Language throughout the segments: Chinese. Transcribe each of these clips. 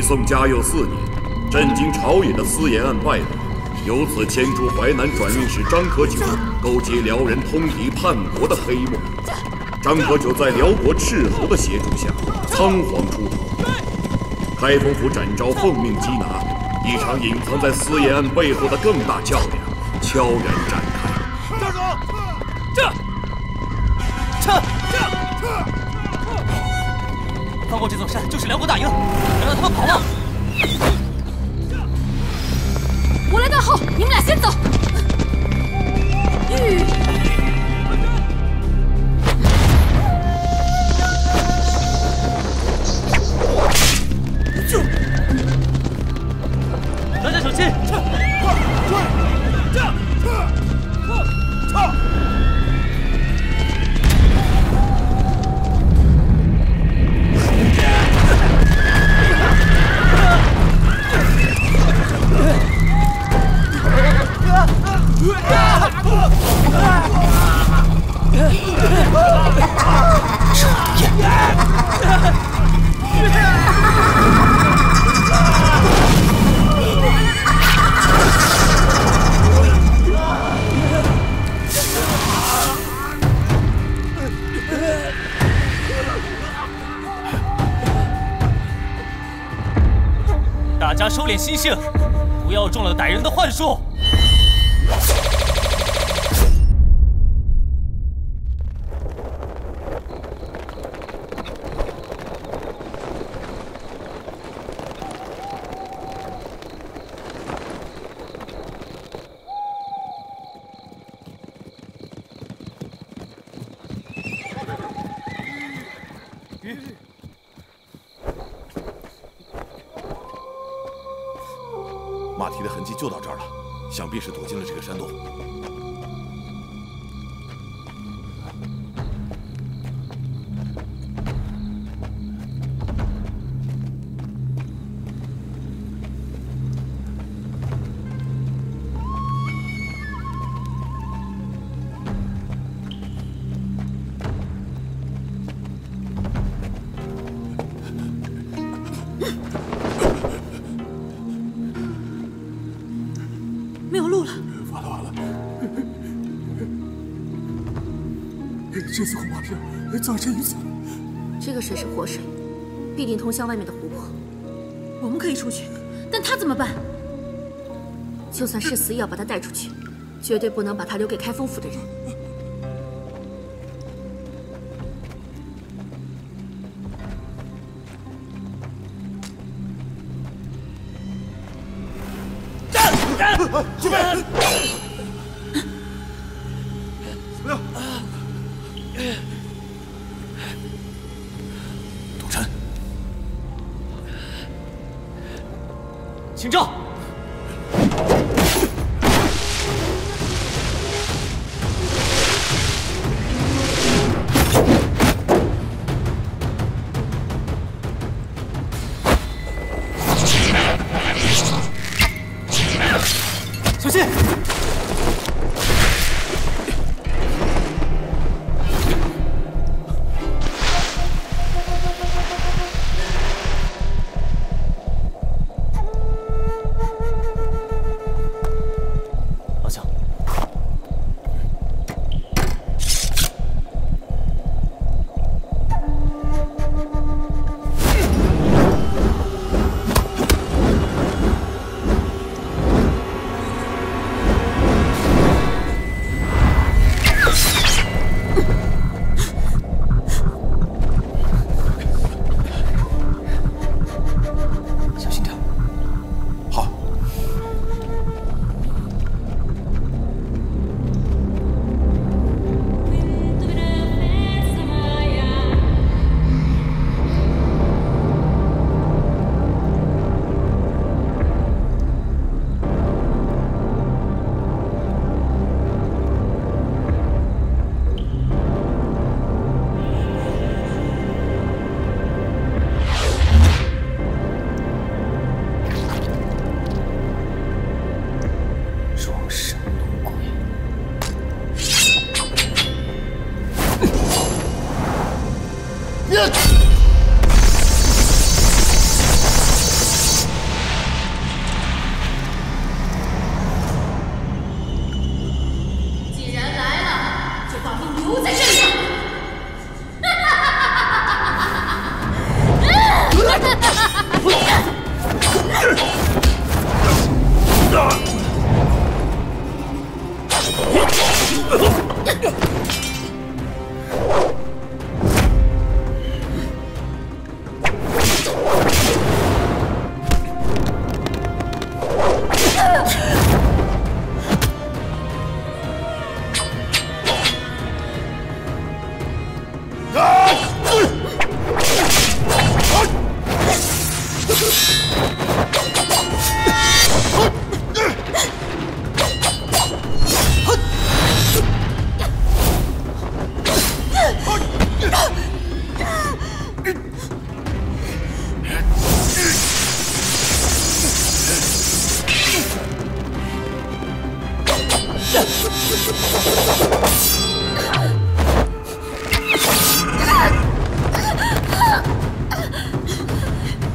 北宋嘉佑4年，震惊朝野的私盐案败露，由此牵出淮南转运使张可久勾结辽人通敌叛国的黑幕。张可久在辽国斥候的协助下，仓皇出逃。开封府展昭奉命缉拿，一场隐藏在私盐案背后的更大较量悄然展开。站住！翻过这座山就是辽国大营，别让他们跑了。我来断后，你们俩先走。大家小心！大家收敛心性，不要中了歹人的幻术。马蹄的痕迹就到这儿了，想必是躲进了这个山洞。没有路了，完了！这次恐怕是葬身于此。这个水是活水，必定通向外面的湖泊。我们可以出去，但他怎么办？就算是死，也要把他带出去，绝对不能把他留给开封府的人。这边怎么样？赌臣，请召。小心！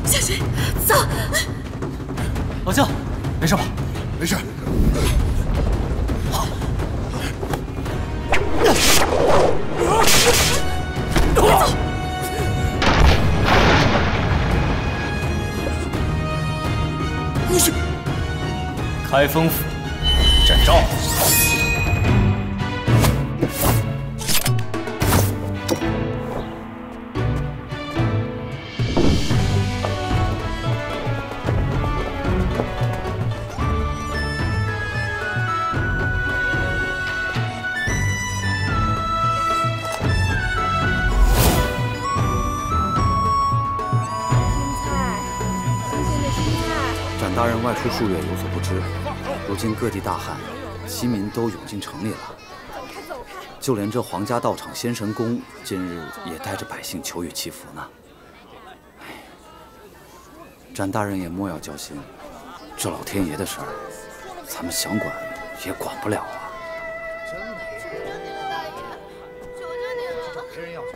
小水，走。老将，没事吧？没事。开封府，展昭。展大人外出数月，有所不知。如今各地大旱，西民都涌进城里了。就连这皇家道场仙神宫，近日也带着百姓求雨祈福呢。展大人也莫要焦心，这老天爷的事儿，咱们想管也管不了啊。别人要去。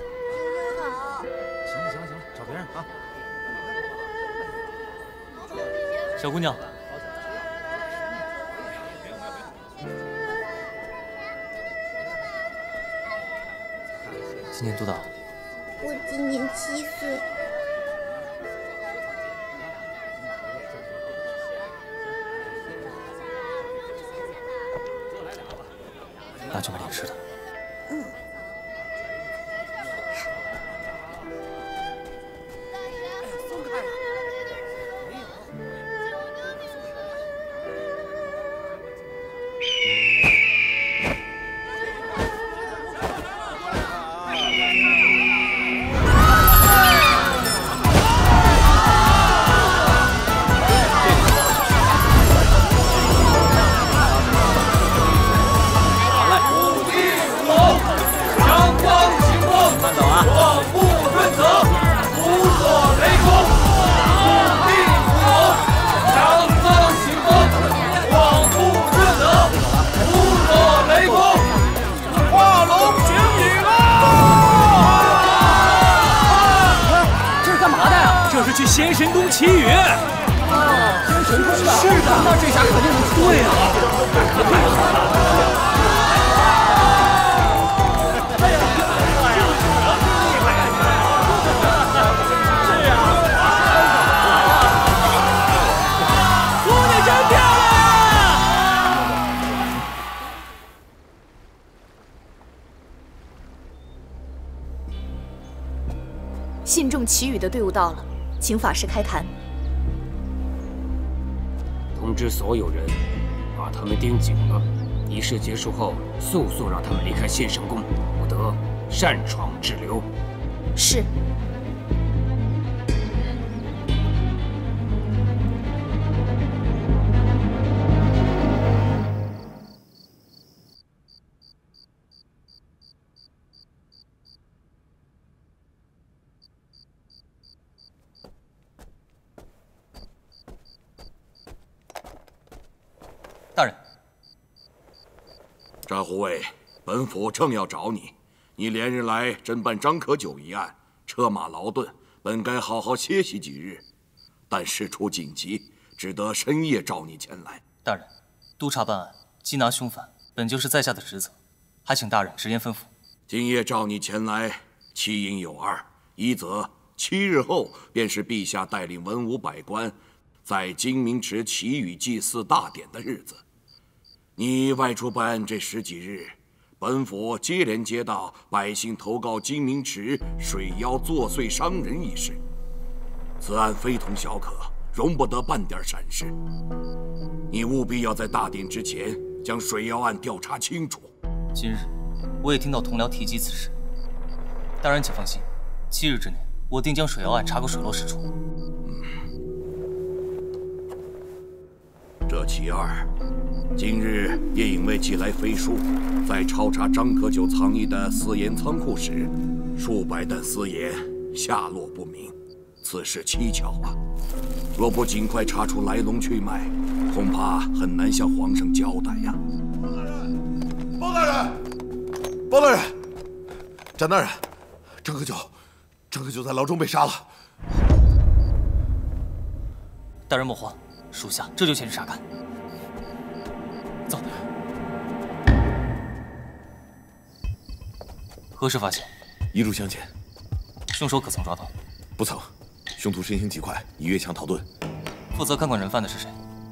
行，找别人啊。小姑娘。今年多大？我今年7岁。那就买点吃的。去仙神宫祈雨。仙神宫的。是的，那这下肯定能对啊。姑娘真漂亮。信众祈雨的队伍到了。请法师开坛。通知所有人，把他们盯紧了。仪式结束后，速速让他们离开仙神宫，不得擅闯滞留。是。大人，詹护卫，本府正要找你。你连日来侦办张可久一案，车马劳顿，本该好好歇息几日，但事出紧急，只得深夜召你前来。大人，督察办案，缉拿凶犯，本就是在下的职责，还请大人直言吩咐。今夜召你前来，其因有二：一则7日后便是陛下带领文武百官在金明池祈雨祭祀大典的日子。你外出办案这10几日，本府接连接到百姓投告金明池水妖作祟伤人一事，此案非同小可，容不得半点闪失。你务必要在大典之前将水妖案调查清楚。今日我也听到同僚提及此事，大人请放心，7日之内我定将水妖案查个水落石出。这其二，今日叶隐卫寄来飞书，在抄查张可久藏匿的私盐仓库时，数百担私盐下落不明，此事蹊跷啊！若不尽快查出来龙去脉，恐怕很难向皇上交代呀。包大人，包大人，展大人，张可久在牢中被杀了。大人莫慌，属下这就前去查看。走。何时发现？一路向前。凶手可曾抓到？不曾。凶徒身形极快，已越墙逃遁。负责看管人犯的是谁？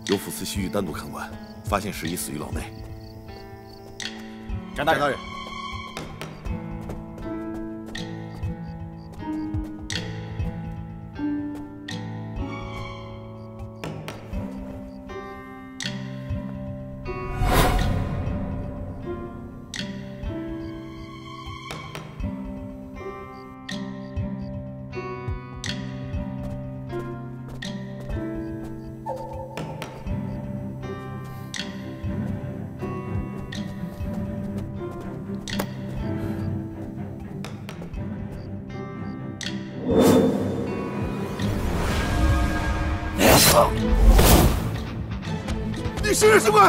由府司西域单独看管，发现时已死于牢内。展大人。你是人是鬼？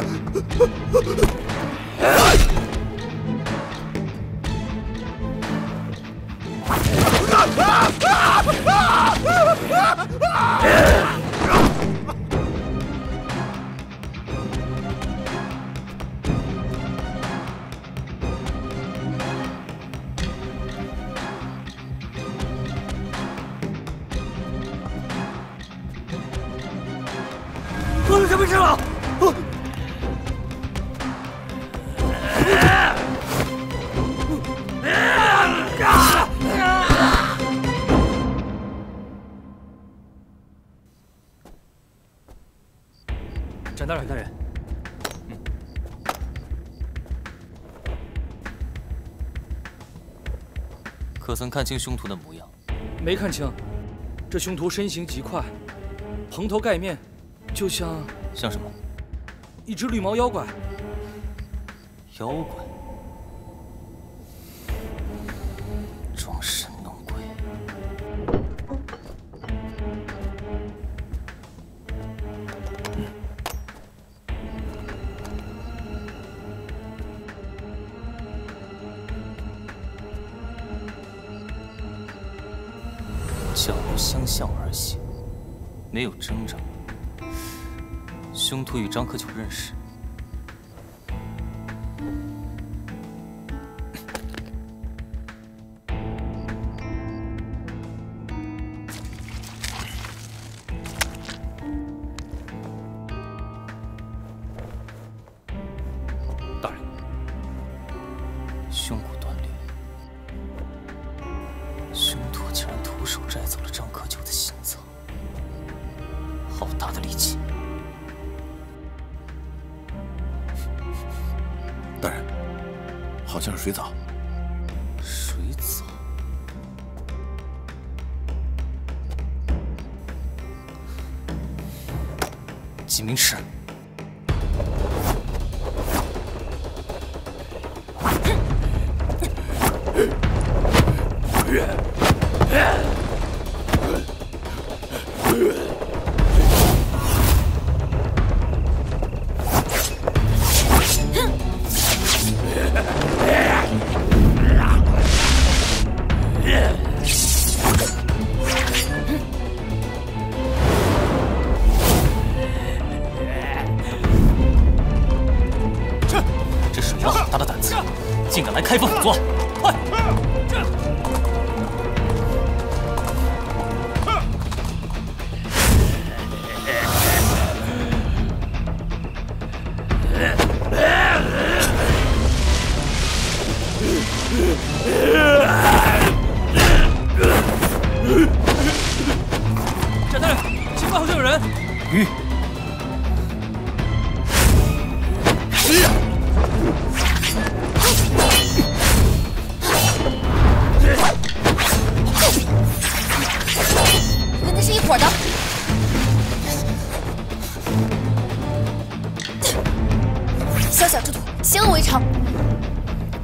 喝了什么事了？展大人，可曾看清凶徒的模样？没看清，这凶徒身形极快，蓬头盖面，就像什么？一只绿毛妖怪。妖怪？装神弄鬼。脚步相向而行，没有征兆。凶徒与张可久认识。大人，胸骨断裂，凶徒竟然徒手摘走了张可久的心脏，好大的力气！大人，好像是水藻。水藻。纪明池。这水妖好大的胆子，竟敢来开封府作案！快！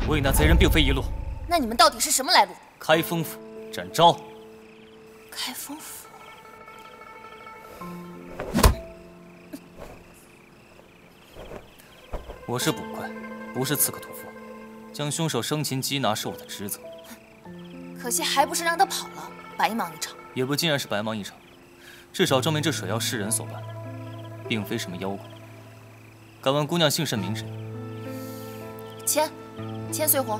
我与那贼人并非一路。那你们到底是什么来路？开封府，展昭。开封府。我是捕快，不是刺客屠夫。将凶手生擒缉拿是我的职责。可惜还不是让他跑了，白忙一场。也不尽然是白忙一场，至少证明这水妖是人所办，并非什么妖怪。敢问姑娘姓甚名谁？千岁红。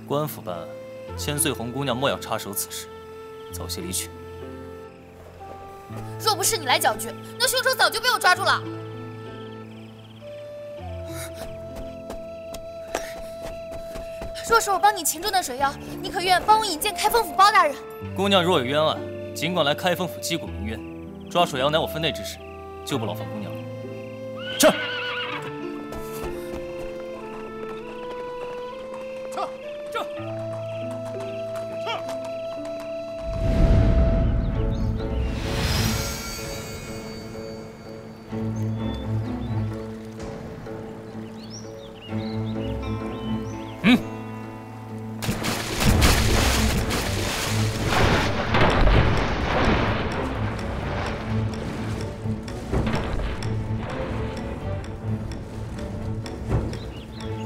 官府办案，千岁红姑娘莫要插手此事，早些离去。若不是你来搅局，那凶手早就被我抓住了。若是我帮你擒住那水妖，你可愿帮我引荐开封府包大人？姑娘若有冤案，尽管来开封府击鼓鸣冤。抓水妖乃我分内之事，就不劳烦姑娘了。是。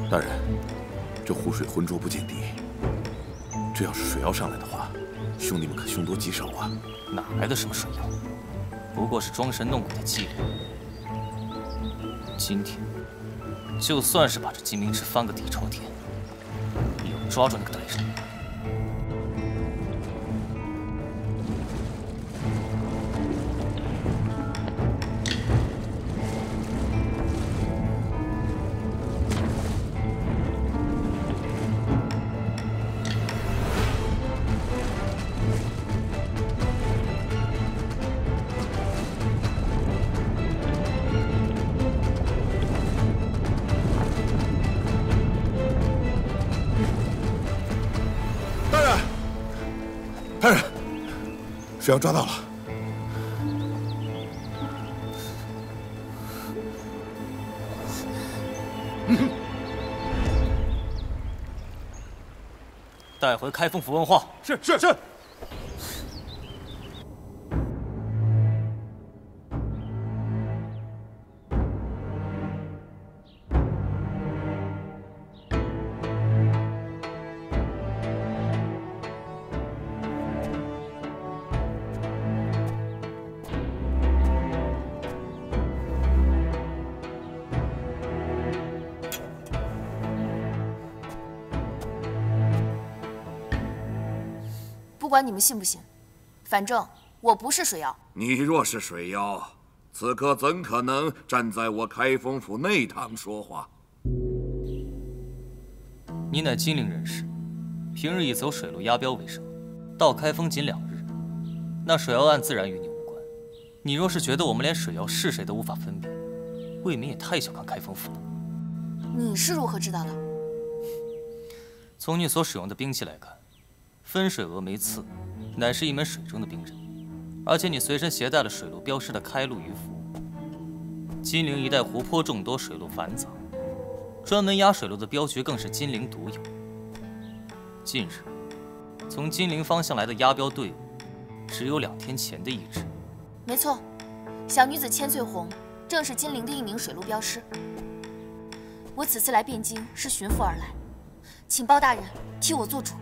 大人，这湖水浑浊不见底，这要是水妖上来的话，兄弟们可凶多吉少啊！哪来的什么水妖？不过是装神弄鬼的伎俩。今天，就算是把这金明池翻个底朝天，也要抓住那个歹人。大人，水妖抓到了。带回开封府问话。是。不管你们信不信，反正我不是水妖。你若是水妖，此刻怎可能站在我开封府内堂说话？你乃金陵人士，平日以走水路押镖为生，到开封仅2日，那水妖案自然与你无关。你若是觉得我们连水妖是谁都无法分辨，未免也太小看开封府了。你是如何知道的？从你所使用的兵器来看，分水峨眉刺乃是一门水中的兵刃，而且你随身携带了水路镖师的开路鱼符。金陵一带湖泊众多，水路繁杂，专门押水路的镖局更是金陵独有。近日，从金陵方向来的押镖队伍，只有2天前的一支。没错，小女子千岁红正是金陵的一名水路镖师。我此次来汴京是寻父而来，请包大人替我做主。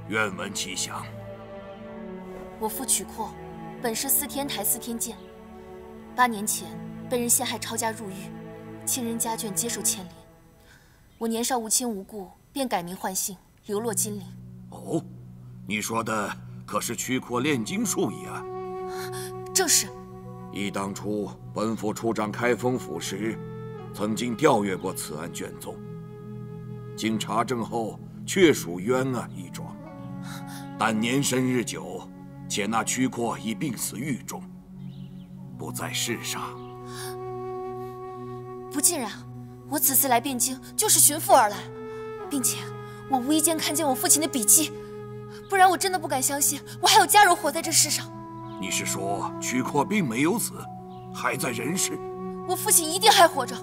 愿闻其详。我父曲阔，本是司天台司天监，8年前被人陷害抄家入狱，亲人家眷皆受牵连。我年少无亲无故，便改名换姓，流落金陵。哦，你说的可是曲阔炼金术一案？正是。忆当初本府出掌开封府时，曾经调阅过此案卷宗，经查证后，确属冤案一桩。但年深日久，且那曲阔已病死狱中，不在世上。不尽然，我此次来汴京就是寻父而来，并且我无意间看见我父亲的笔记，不然我真的不敢相信我还有家人活在这世上。你是说曲阔并没有死，还在人世？我父亲一定还活着。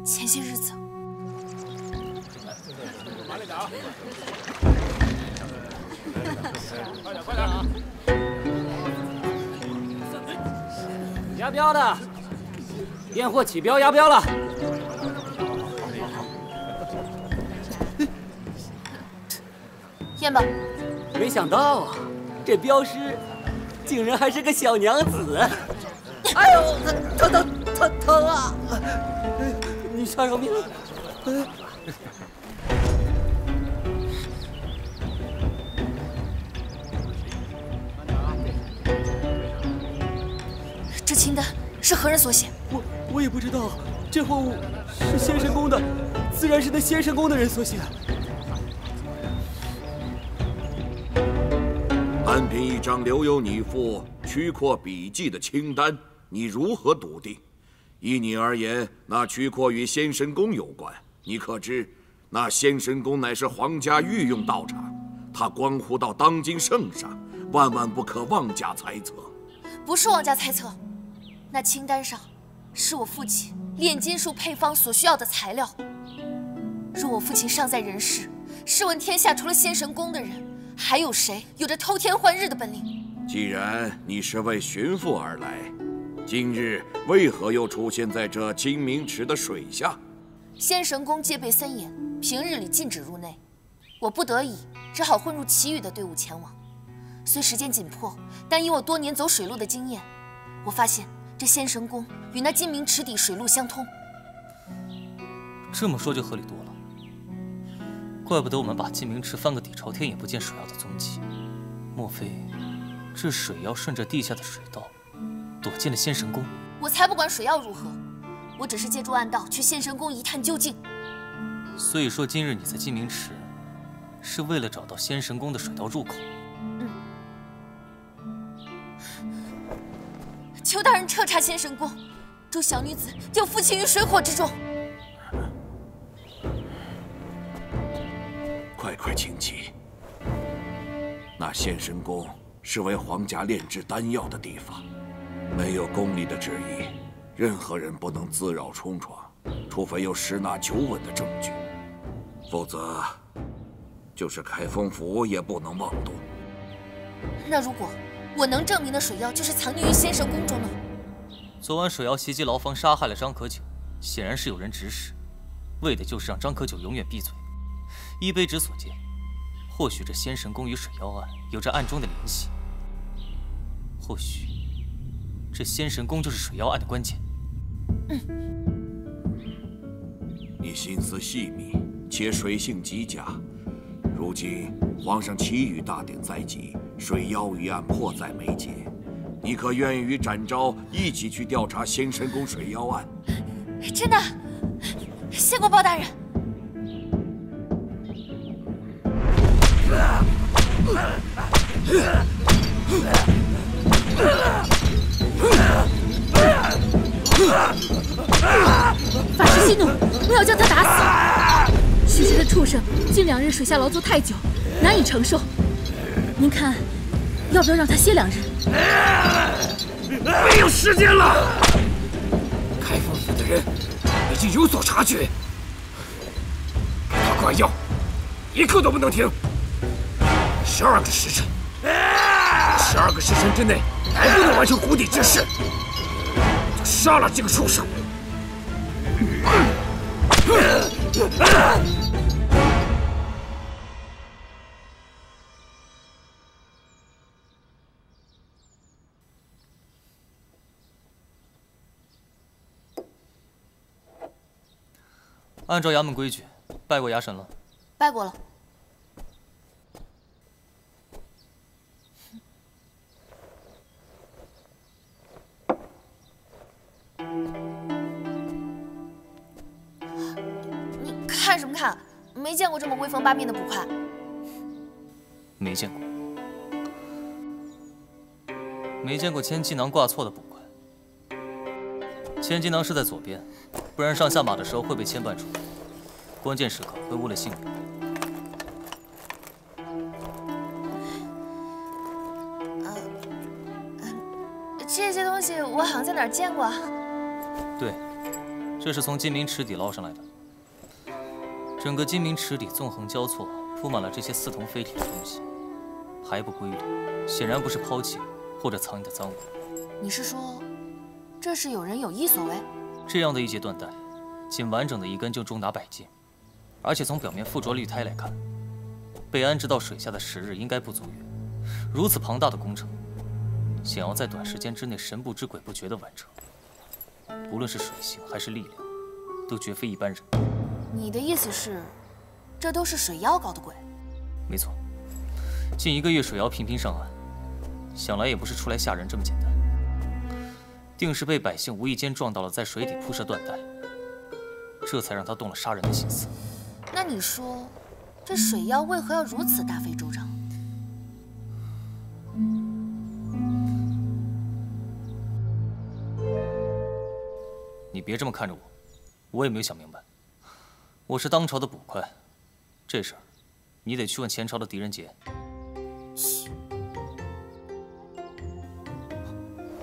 前些日子，啊！快点，快点啊！押镖的，验货起标押镖了。验吧。没想到啊，这镖师竟然还是个小娘子。哎呦，疼啊！你杀手命！这清单是何人所写？我也不知道，这货物是仙神宫的，自然是那仙神宫的人所写。单凭一张留有你父曲阔笔迹的清单，你如何笃定？依你而言，那曲阔与仙神宫有关。你可知，那仙神宫乃是皇家御用道场，它关乎到当今圣上，万万不可妄加猜测。不是妄加猜测，那清单上是我父亲炼金术配方所需要的材料。若我父亲尚在人世，试问天下除了仙神宫的人，还有谁有着偷天换日的本领？既然你是为寻父而来，今日为何又出现在这金明池的水下？仙神宫戒备森严，平日里禁止入内。我不得已，只好混入其余的队伍前往。虽时间紧迫，但以我多年走水路的经验，我发现这仙神宫与那金明池底水路相通。这么说就合理多了。怪不得我们把金明池翻个底朝天也不见水妖的踪迹。莫非这水妖顺着地下的水道躲进了仙神宫？我才不管水妖如何，我只是借助暗道去仙神宫一探究竟。所以说，今日你在金明池，是为了找到仙神宫的水道入口。求大人彻查仙神宫，助小女子救父亲于水火之中。快请起！那仙神宫是为皇家炼制丹药的地方，没有宫里的旨意，任何人不能自扰冲闯，除非有十拿九稳的证据，否则就是开封府也不能妄动。那如果我能证明的水妖就是藏匿于仙神宫中呢？昨晚水妖袭击牢房，杀害了张可久，显然是有人指使，为的就是让张可久永远闭嘴。依卑职所见，或许这仙神宫与水妖案有着暗中的联系，或许这仙神宫就是水妖案的关键。你心思细密，且水性极佳。如今皇上启宇大典在即，水妖一案迫在眉睫，你可愿意与展昭一起去调查仙神宫水妖案？真的，谢过包大人。法师息怒，我要将他打死！许是这畜生近2日水下劳作太久，难以承受。您看，要不要让他歇2日？没有时间了！开封府的人已经有所察觉，给他灌药，一刻都不能停。12个时辰，12个时辰之内还不能完成湖底之事，就杀了这个畜生！按照衙门规矩，拜过衙神了。拜过了。你看什么看？没见过这么威风八面的捕快。没见过。没见过千机囊挂错的捕快。千机囊是在左边，不然上下马的时候会被牵绊住，关键时刻会误了性命。这些东西我好像在哪儿见过。对，这是从金明池底捞上来的。整个金明池底纵横交错，铺满了这些似铜非铁的东西，还不规律，显然不是抛弃或者藏匿的赃物。你是说，这是有人有意所为？这样的一节缎带，仅完整的一根就重达100斤，而且从表面附着绿苔来看，被安置到水下的时日应该不足月。如此庞大的工程，想要在短时间之内神不知鬼不觉地完成，无论是水性还是力量，都绝非一般人。你的意思是，这都是水妖搞的鬼？没错，近1个月水妖频频上岸，想来也不是出来吓人这么简单，定是被百姓无意间撞到了在水底铺设缎带，这才让他动了杀人的心思。那你说，这水妖为何要如此大费周章？你别这么看着我，我也没有想明白。我是当朝的捕快，这事儿你得去问前朝的狄仁杰。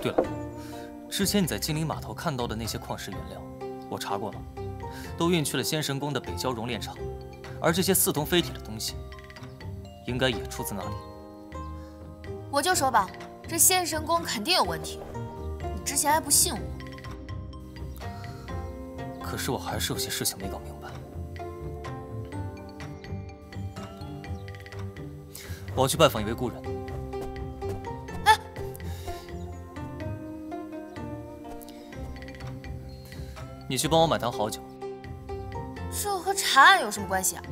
对了，之前你在金陵码头看到的那些矿石原料，我查过了，都运去了仙神宫的北郊熔炼厂，而这些似铜非铁的东西，应该也出自那里。我就说吧，这仙神宫肯定有问题，你之前还不信我。可是我还是有些事情没搞明白。我要去拜访一位故人。哎，你去帮我买坛好酒。这和查案有什么关系啊？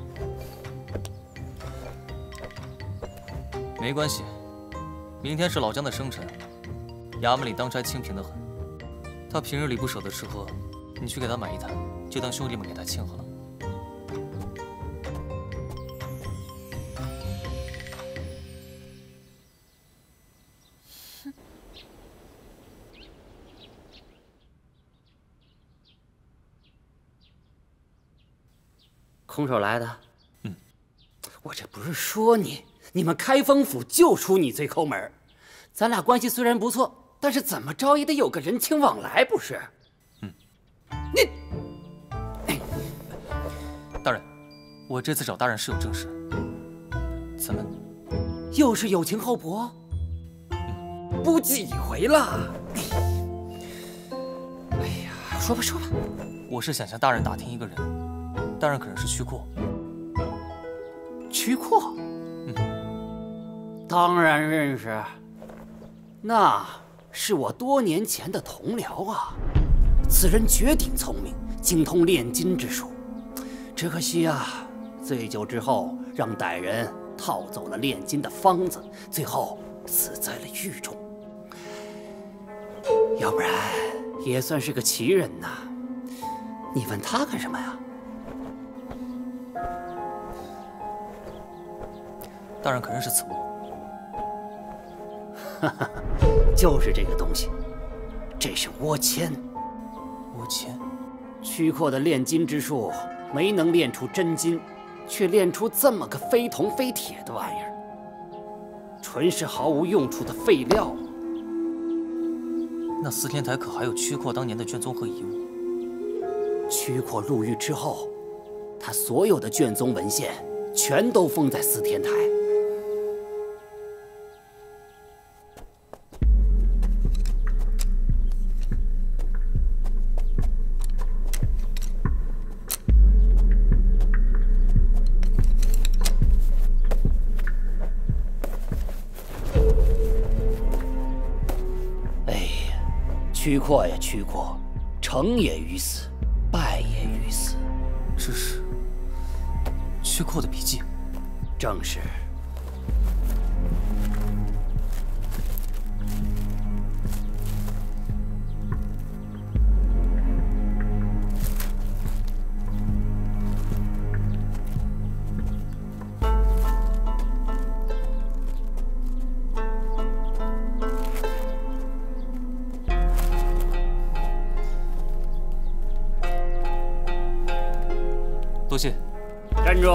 没关系，明天是老姜的生辰，衙门里当差清贫得很，他平日里不舍得吃喝。你去给他买一坛，就当兄弟们给他庆贺了。空手来的？嗯。我这不是说你，你们开封府就出你最抠门。咱俩关系虽然不错，但是怎么着也得有个人情往来，不是？你，大人，我这次找大人是有正事，咱们又是有情厚薄，不几回了。哎呀，说吧说吧。我是想向大人打听一个人，大人可认识曲阔？曲阔？当然认识，那是我多年前的同僚啊。此人绝顶聪明，精通炼金之术。只可惜啊，醉酒之后让歹人套走了炼金的方子，最后死在了狱中。要不然也算是个奇人呐。你问他干什么呀？大人可认识此物？哈哈，就是这个东西，这是倭签。倭签，曲阔的炼金之术没能炼出真金，却炼出这么个非铜非铁的玩意儿，纯是毫无用处的废料。那四天台可还有曲阔当年的卷宗和遗物？曲阔入狱之后，他所有的卷宗文献全都封在四天台。曲阔呀曲阔，成也于死，败也于死。这是曲阔的笔记。正是。多谢。站住！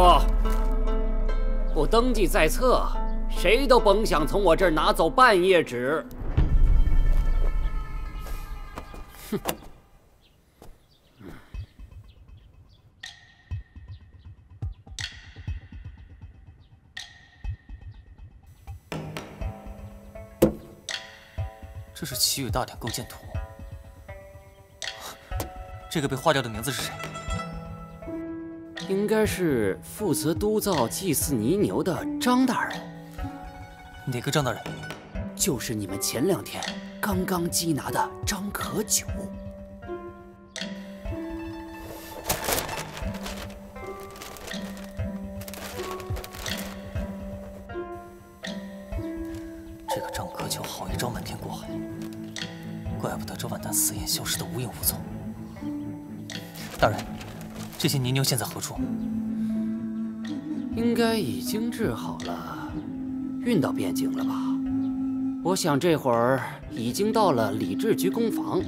不登记在册，谁都甭想从我这儿拿走半页纸。哼！这是祈雨大典构建图。这个被划掉的名字是谁？应该是负责督造祭祀泥牛的张大人。哪个张大人？就是你们前2天刚刚缉拿的张可九。这个张可九好一招瞒天过海，怪不得这万丹四眼消失得无影无踪。大人，这些泥牛现在何处？应该已经治好了，运到边境了吧？我想这会儿已经到了礼制局工坊，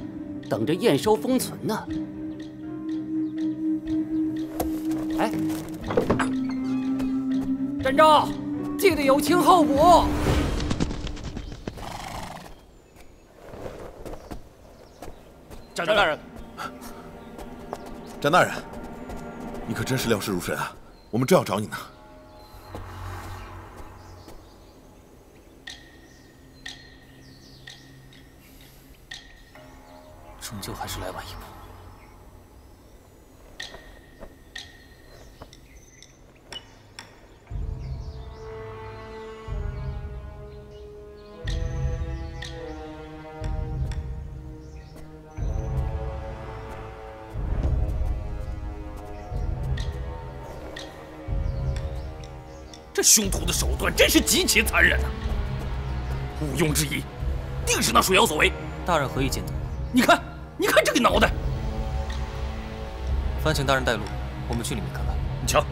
等着验收封存呢。哎，站住！记得有请候补。展大人，展大人，你可真是料事如神啊！我们正要找你呢。终究还是来晚一步。这凶徒的手段真是极其残忍啊！毋庸置疑，定是那水妖所为。大人何以见得？你看，你看这个脑袋！烦请大人带路，我们去里面看看。瞧。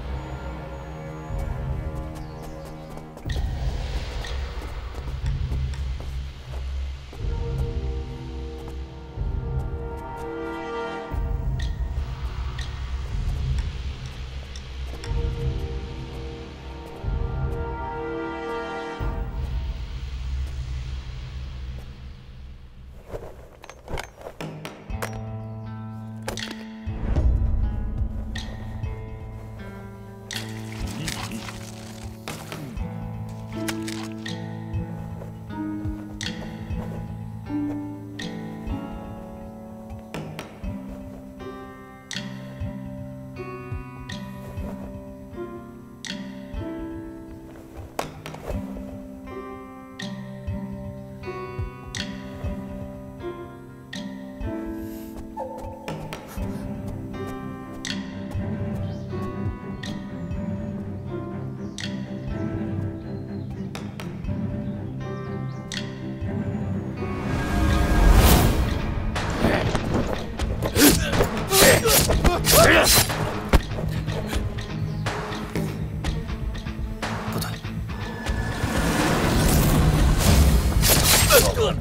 不对，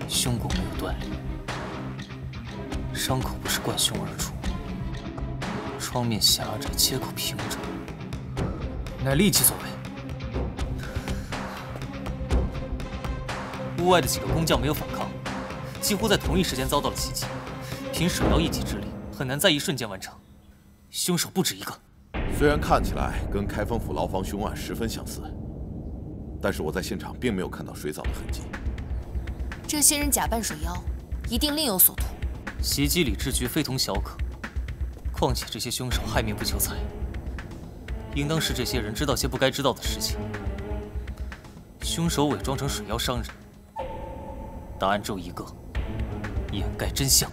胸骨没有断裂，伤口不是贯胸而出，窗面狭窄，切口平整，乃利器所为。屋外的几个工匠没有反抗，几乎在同一时间遭到了袭击。凭水妖一己之力，很难在一瞬间完成。凶手不止一个。虽然看起来跟开封府牢房凶案十分相似，但是我在现场并没有看到水藻的痕迹。这些人假扮水妖，一定另有所图。袭击礼制局非同小可，况且这些凶手害命不求财，应当是这些人知道些不该知道的事情。凶手伪装成水妖伤人，答案只有一个：掩盖真相。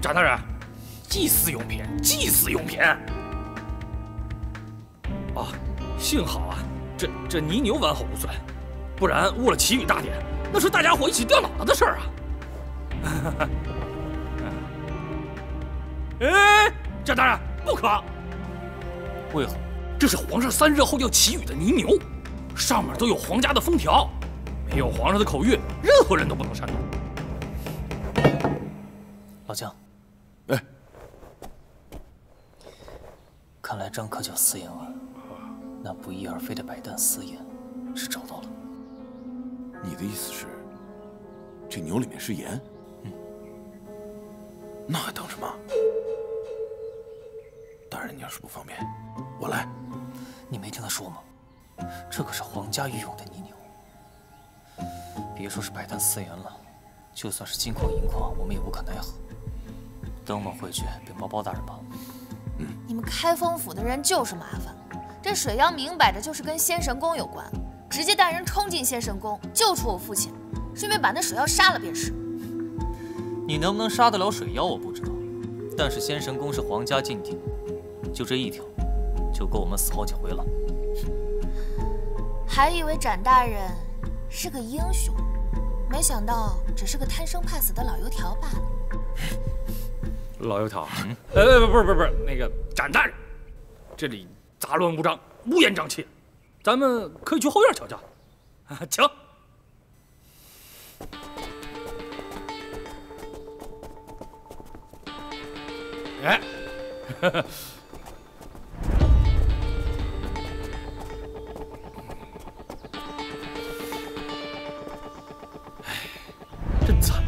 展大人，祭祀用品，祭祀用品。啊，幸好啊，这泥牛完好无损，不然误了祈雨大典，那是大家伙一起掉脑袋的事儿啊！哎，展大人，不可！为何？这是皇上3日后要祈雨的泥牛，上面都有皇家的封条，没有皇上的口谕，任何人都不能擅动。老姜，哎，看来张可九私盐案，那不翼而飞的百担私盐是找到了。你的意思是，这牛里面是盐？那还等什么？大人，你要是不方便，我来。你没听他说吗？这可是皇家御用的泥牛，别说是百担私盐了，就算是金矿银矿，我们也无可奈何。等我们回去禀报包大人吧。你们开封府的人就是麻烦，这水妖明摆着就是跟仙神宫有关，直接带人冲进仙神宫救出我父亲，顺便把那水妖杀了便是。你能不能杀得了水妖我不知道，但是仙神宫是皇家禁地，就这一条，就够我们死好几回了。还以为展大人是个英雄，没想到只是个贪生怕死的老油条罢了。老油条，不是，那个展大人，这里杂乱无章，乌烟瘴气，咱们可以去后院瞧瞧。请。哎，真惨。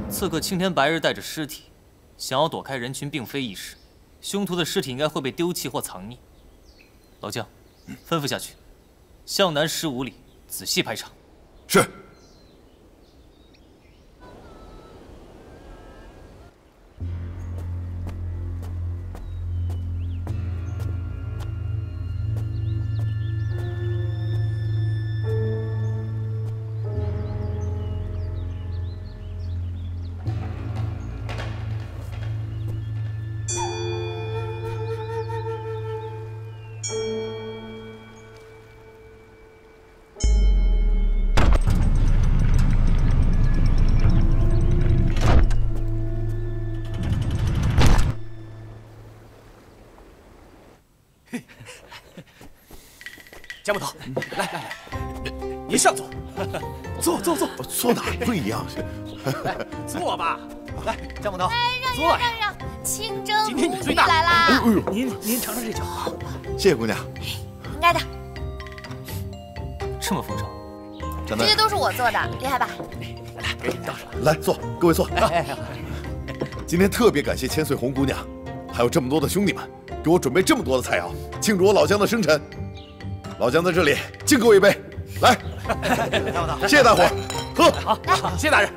刺客青天白日带着尸体，想要躲开人群并非易事。凶徒的尸体应该会被丢弃或藏匿。老姜，吩咐下去，向南15里，仔细排查。是。姜捕头，来，您上座，坐，坐哪儿不一样？来，坐吧。来，姜捕头，坐呀。清蒸今天你最大来啦！哎呦，您尝尝这酒。谢谢姑娘。应该的。这么丰盛，这些都是我做的，厉害吧？来，给你倒上。来坐，各位坐。今天特别感谢千岁红姑娘，还有这么多的兄弟们，给我准备这么多的菜肴，庆祝我老姜的生辰。老姜在这里敬各位一杯，来，谢谢大伙儿，喝。好，谢谢大人。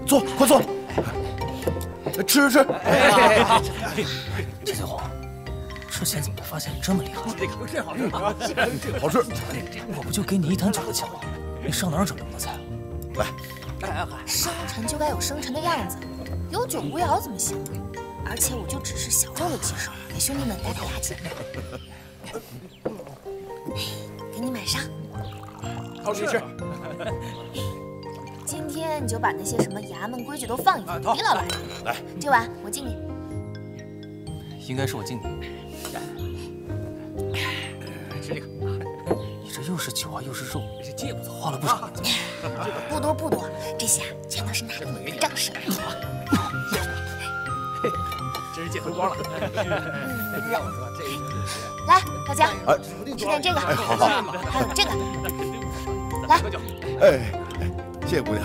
坐，快坐，吃。千岁红，之前怎么发现你这么厉害？这好吃，好吃。我不就给你1坛酒的钱吗？你上哪儿整这么多菜啊？来，生辰就该有生辰的样子，有酒无肴怎么行？而且我就只是小肉的鸡手，给兄弟们打打垃圾。给你买上。好吃吃。今天你就把那些什么衙门规矩都放一放，别老来。来，这碗我敬你。应该是我敬你。吃这个。你这又是酒啊，又是肉，这戒不错，花了不少。不多不多，这些啊全都是拿你的账手。真是戒头光了。要我说，这来，大家吃点这个，好，还有这个，来。哎，谢谢姑娘。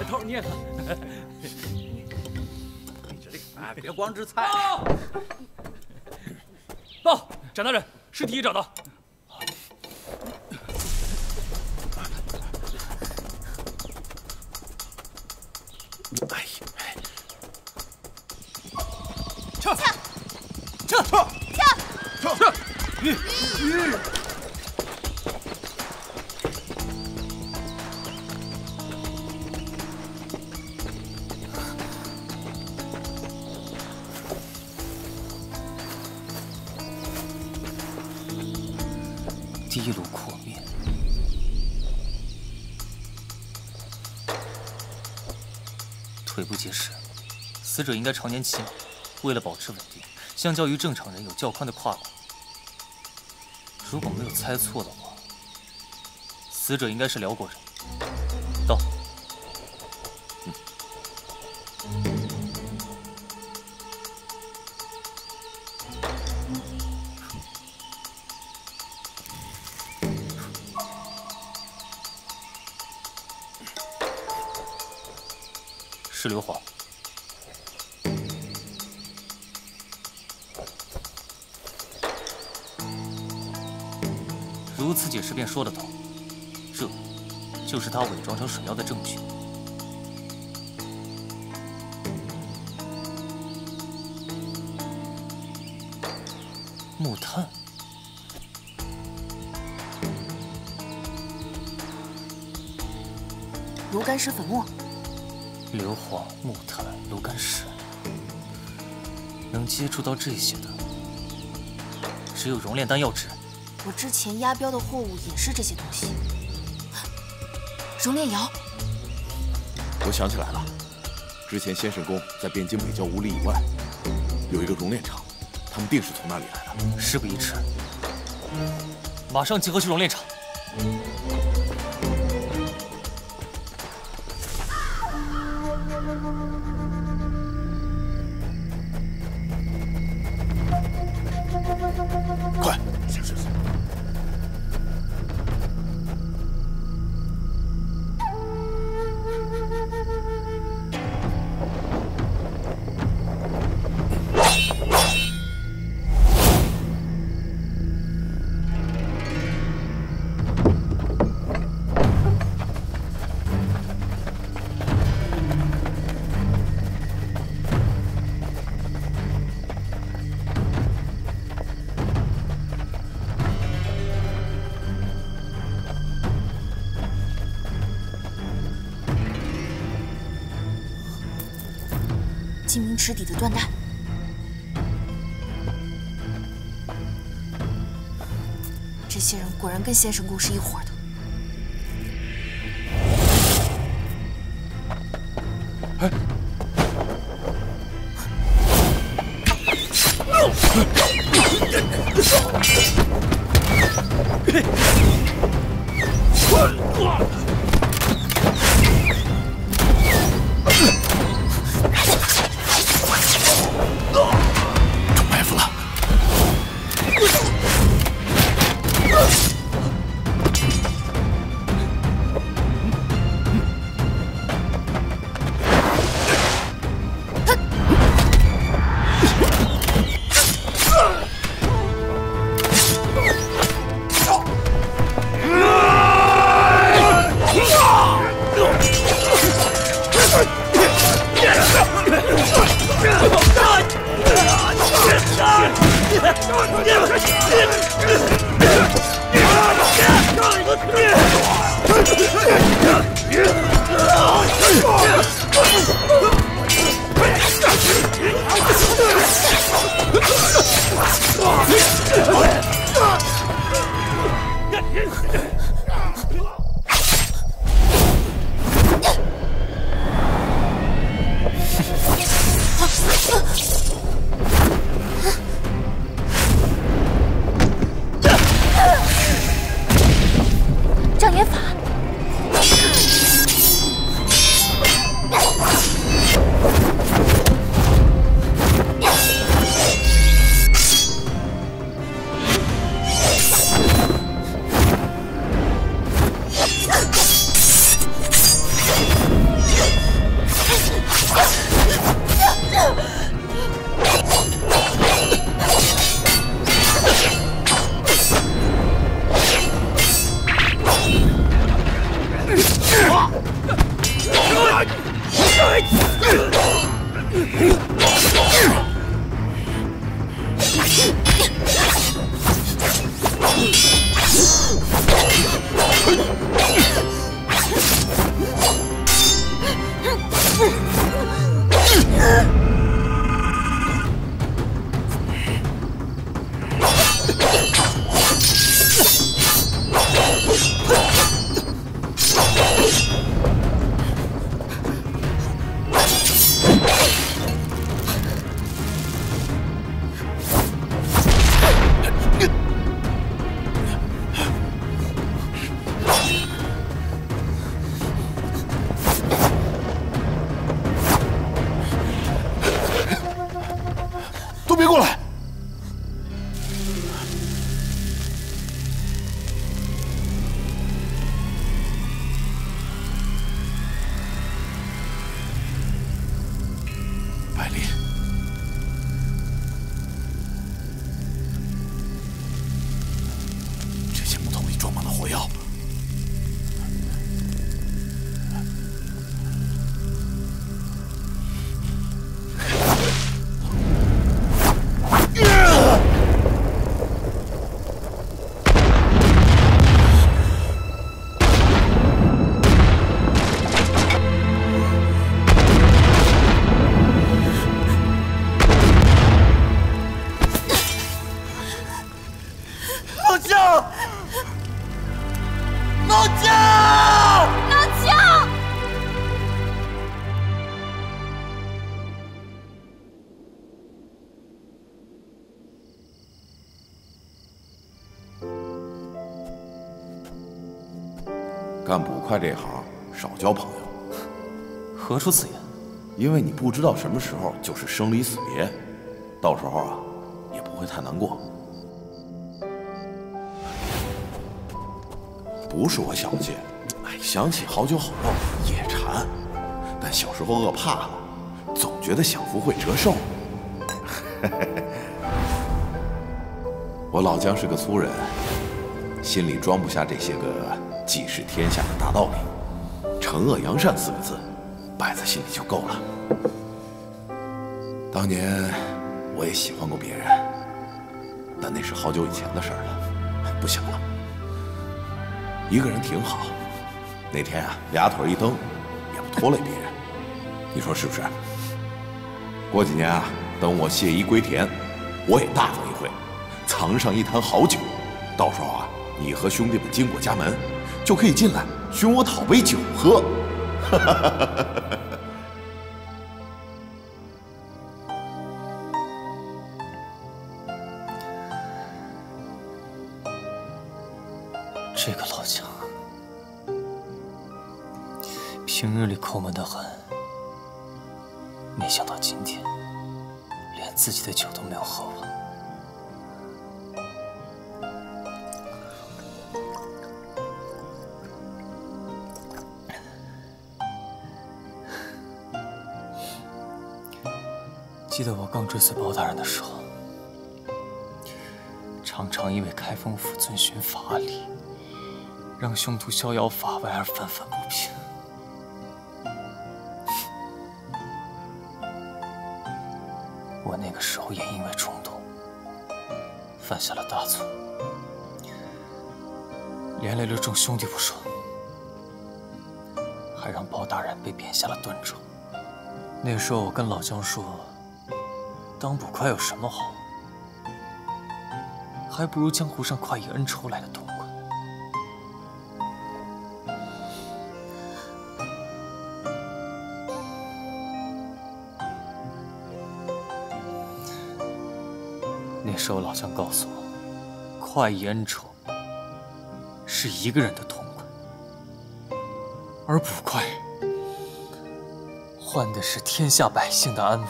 头你也看。哎，别光吃菜。报，展大人，尸体已找到。哎呀！撤！撤！撤！撤！撤！地路扩灭，腿部结实，死者应该常年骑马，为了保持稳定，相较于正常人有较宽的胯骨。如果没有猜错的话，死者应该是辽国人。到。是硫磺。如此解释便说得通，这就是他伪装成水妖的证据。木炭。炉甘石粉末。硫磺、木炭、炉甘石，能接触到这些的，只有熔炼丹药纸。我之前押镖的货物也是这些东西。熔炼窑。我想起来了，之前先生宫在汴京北郊5里以外有一个熔炼厂，他们定是从那里来的。事不宜迟，马上集合去熔炼厂。快！金明池底的缎带，这些人果然跟先生宫是一伙的。哎！埋伏了。快这行少交朋友。何出此言？因为你不知道什么时候就是生离死别，到时候啊，也不会太难过。不是我小气，想起好酒好肉也馋，但小时候饿怕了，总觉得享福会折寿。我老姜是个粗人，心里装不下这些个济世天下的大道理，惩恶扬善4个字摆在心里就够了。当年我也喜欢过别人，但那是好久以前的事儿了，不行了。一个人挺好，那天啊，俩腿一蹬，也不拖累别人，你说是不是？过几年啊，等我谢衣归田，我也大方一回，藏上一坛好酒，到时候啊，你和兄弟们经过家门，就可以进来寻我讨杯酒喝。这个老姜，平日里抠门得很，没想到今天连自己的酒都没有喝完。记得我刚追随包大人的时候，常常因为开封府遵循法理，让凶徒逍遥法外而愤愤不平。我那个时候也因为冲动，犯下了大错，连累了众兄弟不说，还让包大人被贬下了端州。那时候我跟老姜说，当捕快有什么好？还不如江湖上快意恩仇来的痛快。那时候老姜告诉我，快意恩仇是一个人的痛快，而捕快换的是天下百姓的安稳。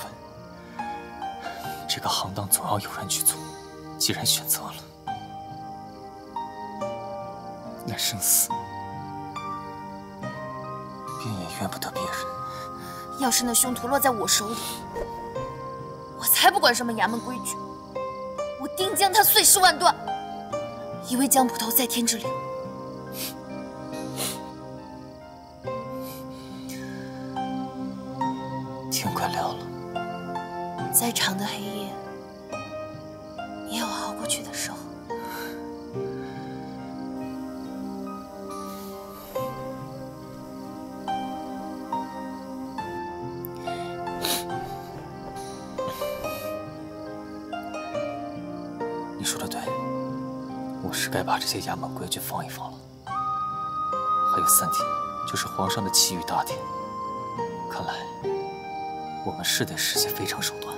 这个行当总要有人去做，既然选择了，那生死便也怨不得别人。要是那凶徒落在我手里，我才不管什么衙门规矩，我定将他碎尸万段，以为江捕头在天之灵。天快亮了，再长的黑夜也有熬过去的时候。你说的对，我是该把这些衙门规矩放一放了。还有3天就是皇上的祈雨大典，看来我们是得使些非常手段。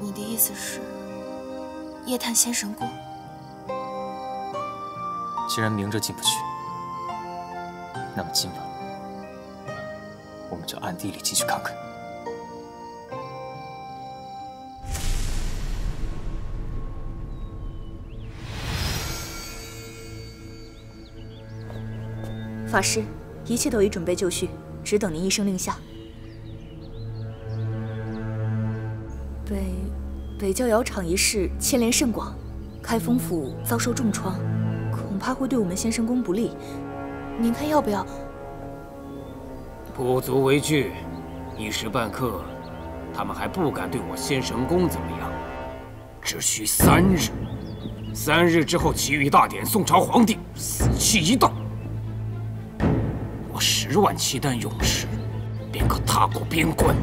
你的意思是夜探仙神宫？既然明着进不去，那么今晚我们就暗地里进去看看。法师，一切都已准备就绪，只等您一声令下。北教窑厂一事牵连甚广，开封府遭受重创，恐怕会对我们仙神宫不利。您看要不要？不足为惧，一时半刻，他们还不敢对我仙神宫怎么样。只需3日，3日之后祈雨大典，宋朝皇帝死期一到，我10万契丹勇士便可踏过边关，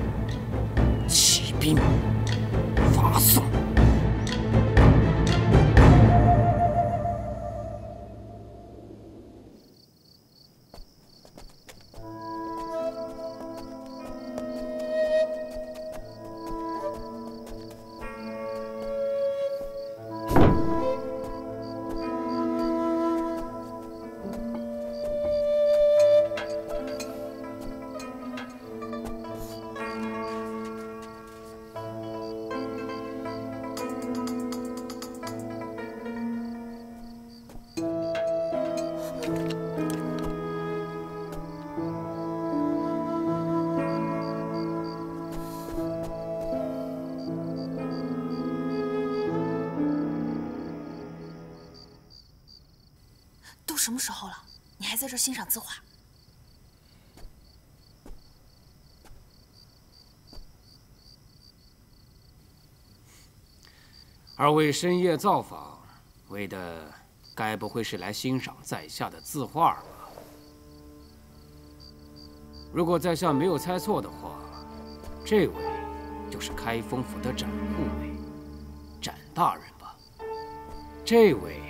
起兵伐宋。什么时候了，你还在这欣赏字画？二位深夜造访，为的该不会是来欣赏在下的字画吧？如果在下没有猜错的话，这位就是开封府的展护卫，展大人吧？这位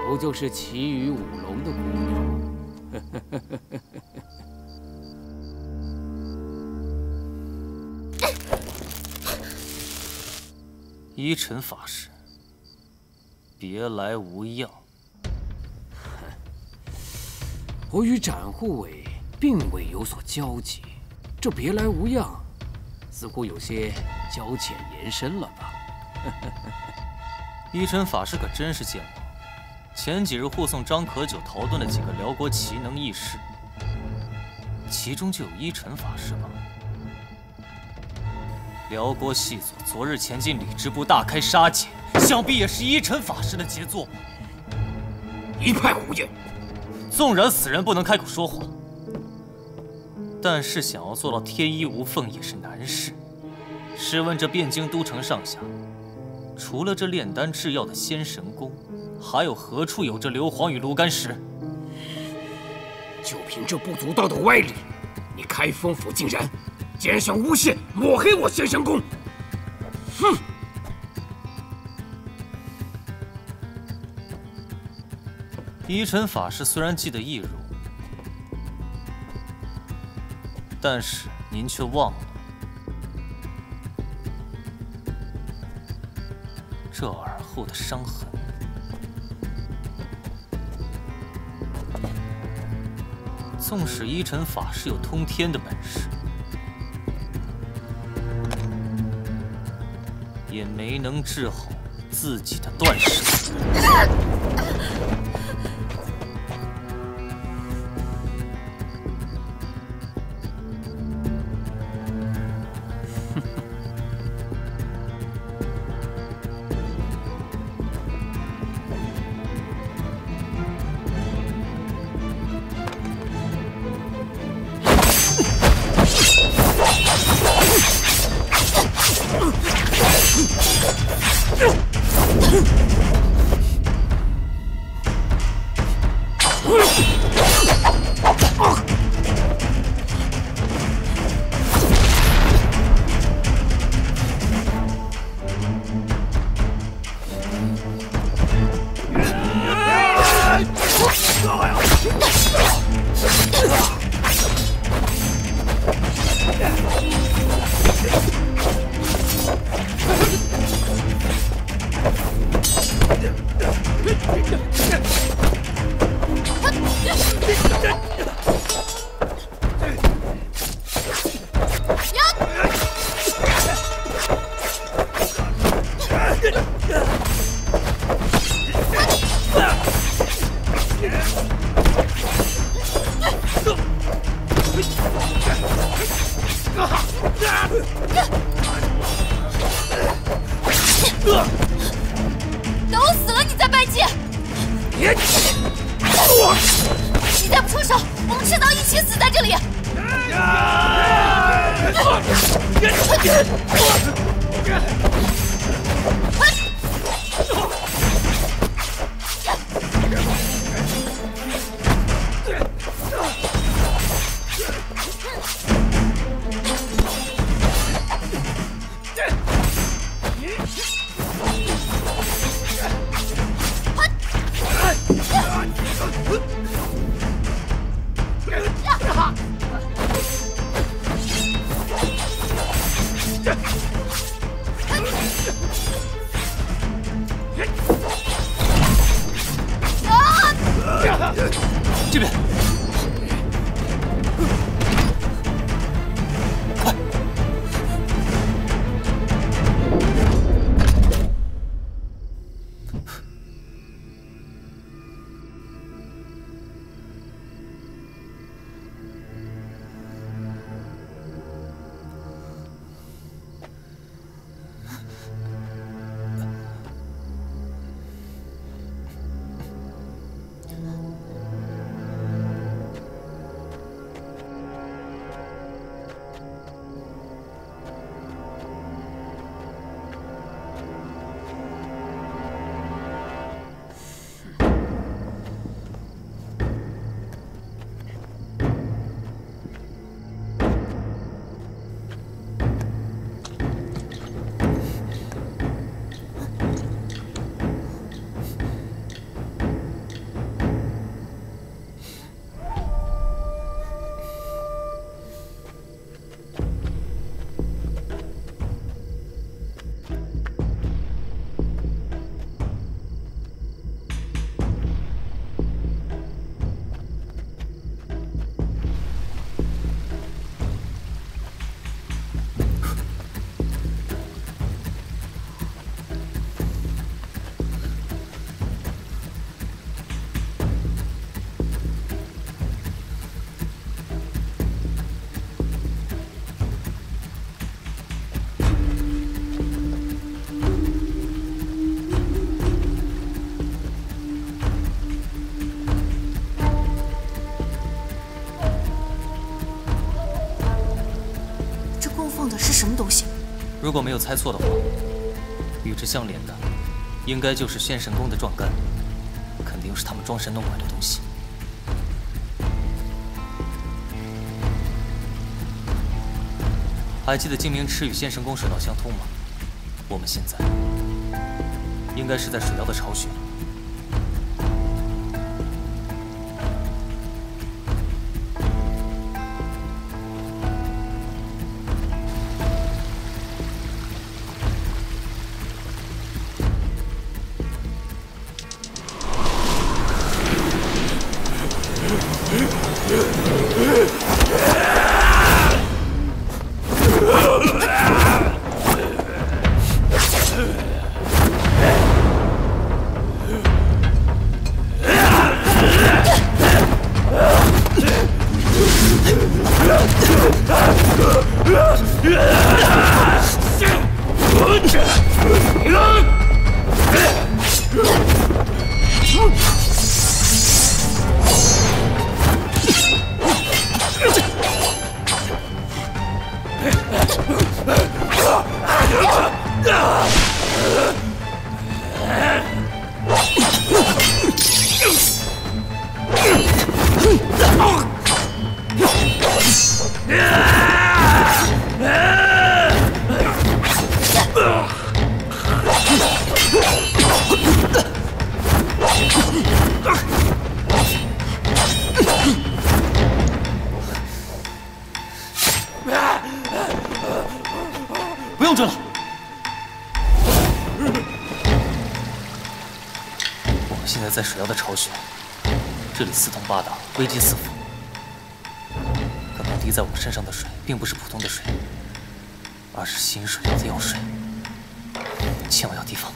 不就是奇雨舞龙的姑娘？依尘法师，别来无恙。我与展护卫并未有所交集，这别来无恙，似乎有些交浅言深了吧？依尘法师可真是见过，前几日护送张可久逃遁的几个辽国奇能异士，其中就有依尘法师吧？辽国细作昨日前进礼支部大开杀戒，想必也是依尘法师的杰作吧？一派胡言！纵然死人不能开口说话，但是想要做到天衣无缝也是难事。试问这汴京都城上下，除了这炼丹制药的仙神宫，还有何处有这硫磺与炉甘石？就凭这不足道的歪理，你开封府竟然想诬陷、抹黑我仙神宫！哼！依尘法师虽然记得易如，但是您却忘了，这耳后的伤痕。纵使依尘法师有通天的本事，也没能治好自己的断手。等我死了你再拜见！你再不出手，我们迟早一起死在这里！装的是什么东西？如果没有猜错的话，与之相连的，应该就是仙神宫的壮杆，肯定是他们装神弄鬼的东西。还记得金明池与仙神宫水道相通吗？我们现在应该是在水妖的巢穴。不用追了。我们现在在水妖的巢穴，这里四通八达，危机四伏。刚刚滴在我们身上的水，并不是普通的水，而是吸引水妖的药水，千万要提防。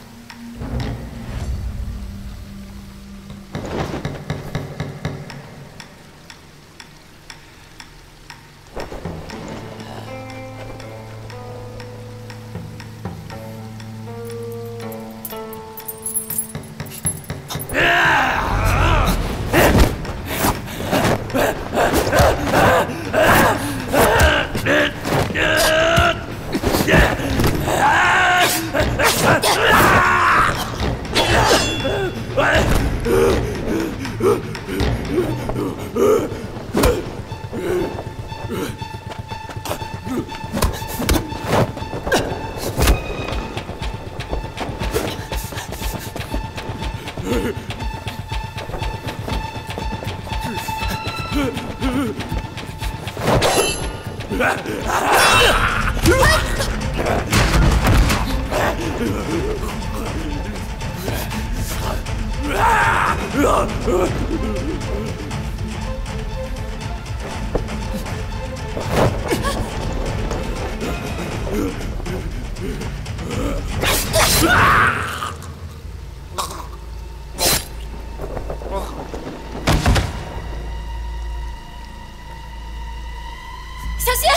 小心！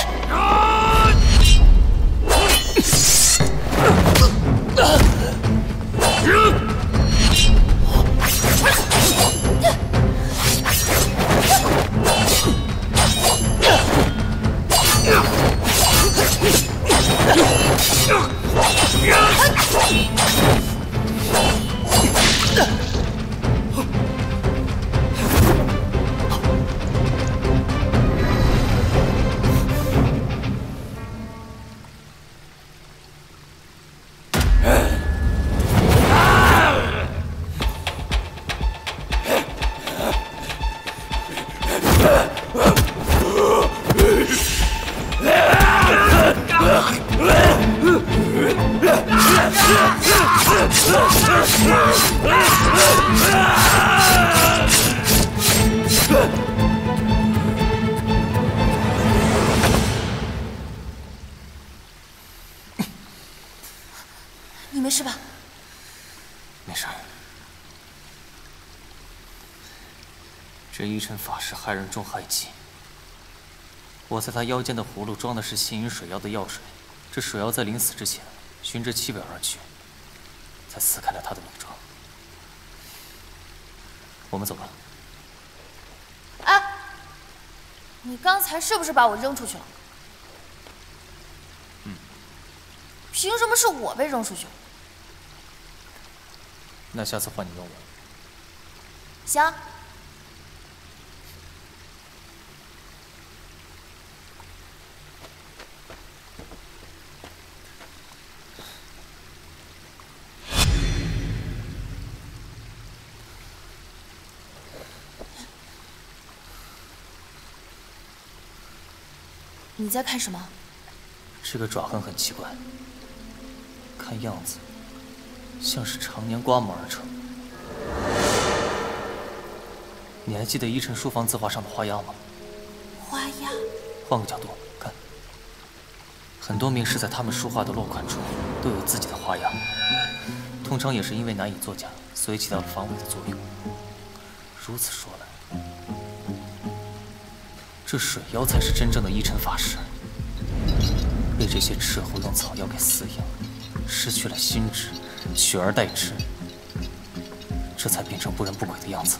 你没事吧？没事。这一尘法师害人重害己。我在他腰间的葫芦装的是吸引水妖的药水，这水妖在临死之前循着气味而去，才撕开了他的伪装。我们走吧。哎，你刚才是不是把我扔出去了？凭什么是我被扔出去？那下次换你用我。行。你在看什么？这个爪痕很奇怪，看样子像是常年刮磨而成。你还记得依晨书房字画上的花押吗？花押？换个角度看，很多名士在他们书画的落款处都有自己的花押，通常也是因为难以作假，所以起到了防伪的作用。如此说来，这水妖才是真正的依晨法师，被这些斥候用草药给饲养，失去了心智，取而代之，这才变成不人不鬼的样子。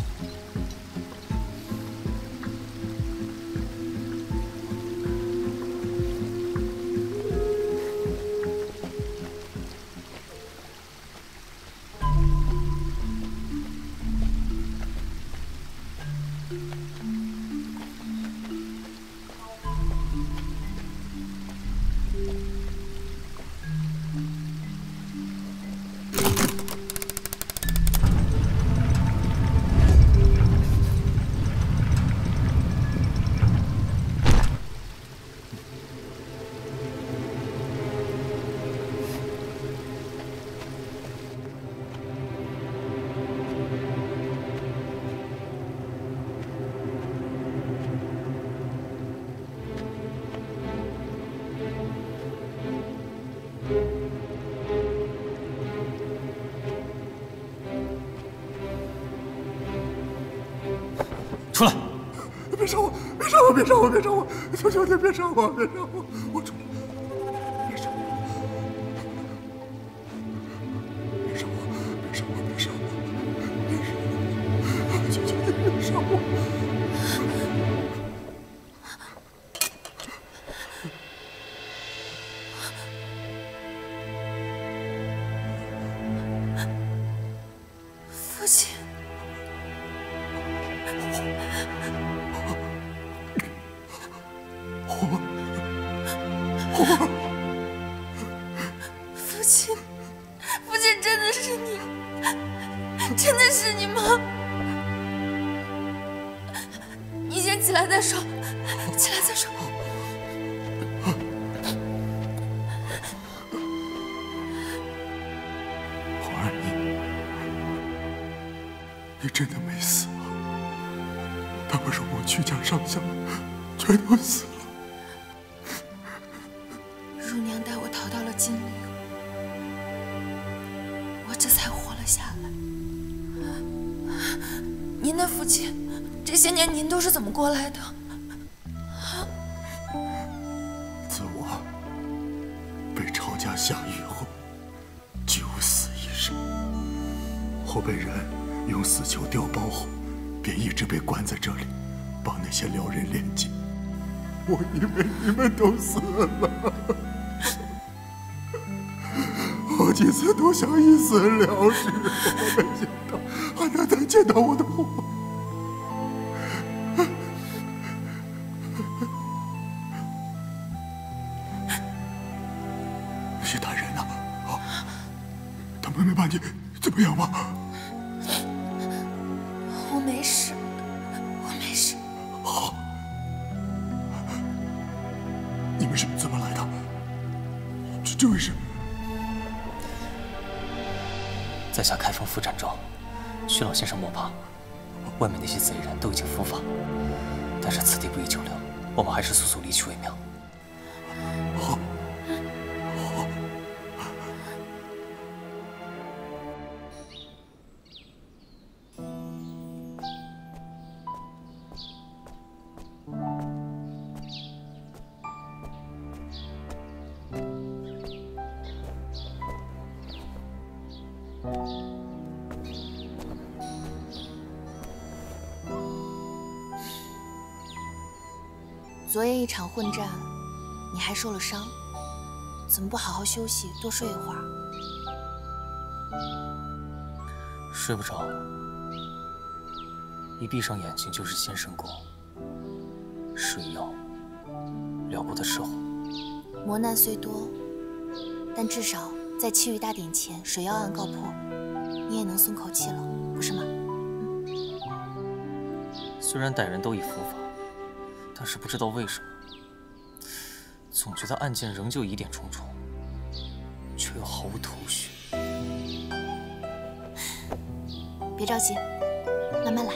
出来！别杀我！别杀我！别杀我！别杀我！求求你别杀我！别杀我！我出来！别杀我！别杀我！别杀我！别杀我！别杀我！求求你别杀我！父亲。父亲，父亲，真的是你？真的是你吗？你先起来再说，起来再说。红儿，你真的没死啊？他们说我曲江上下全都死了。乳娘带我逃到了金陵，我这才活了下来。您的父亲，这些年您都是怎么过来的？自我被抄家下狱后，九死一生，后被人用死囚调包后，便一直被关在这里，帮那些辽人炼金。我以为你们都死了，好几次都想一死了之，我没想到还能再见到我的父母。谢大人呐，啊，他们没把你怎么样吗？我没事，我没事。好，你们是怎么来的？这位是？在下开封府展昭，徐老先生莫怕，外面那些贼人都已经伏法，但是此地不宜久留，我们还是速速离去为妙。好。昨夜一场混战，你还受了伤。怎么不好好休息，多睡一会儿？睡不着，一闭上眼睛就是仙神宫，水妖了不得伺候。磨难虽多，但至少在七雨大典前，水妖案告破，你也能松口气了，不是吗？虽然歹人都已伏法，但是不知道为什么，总觉得案件仍旧疑点重重，却又毫无头绪。别着急，慢慢来。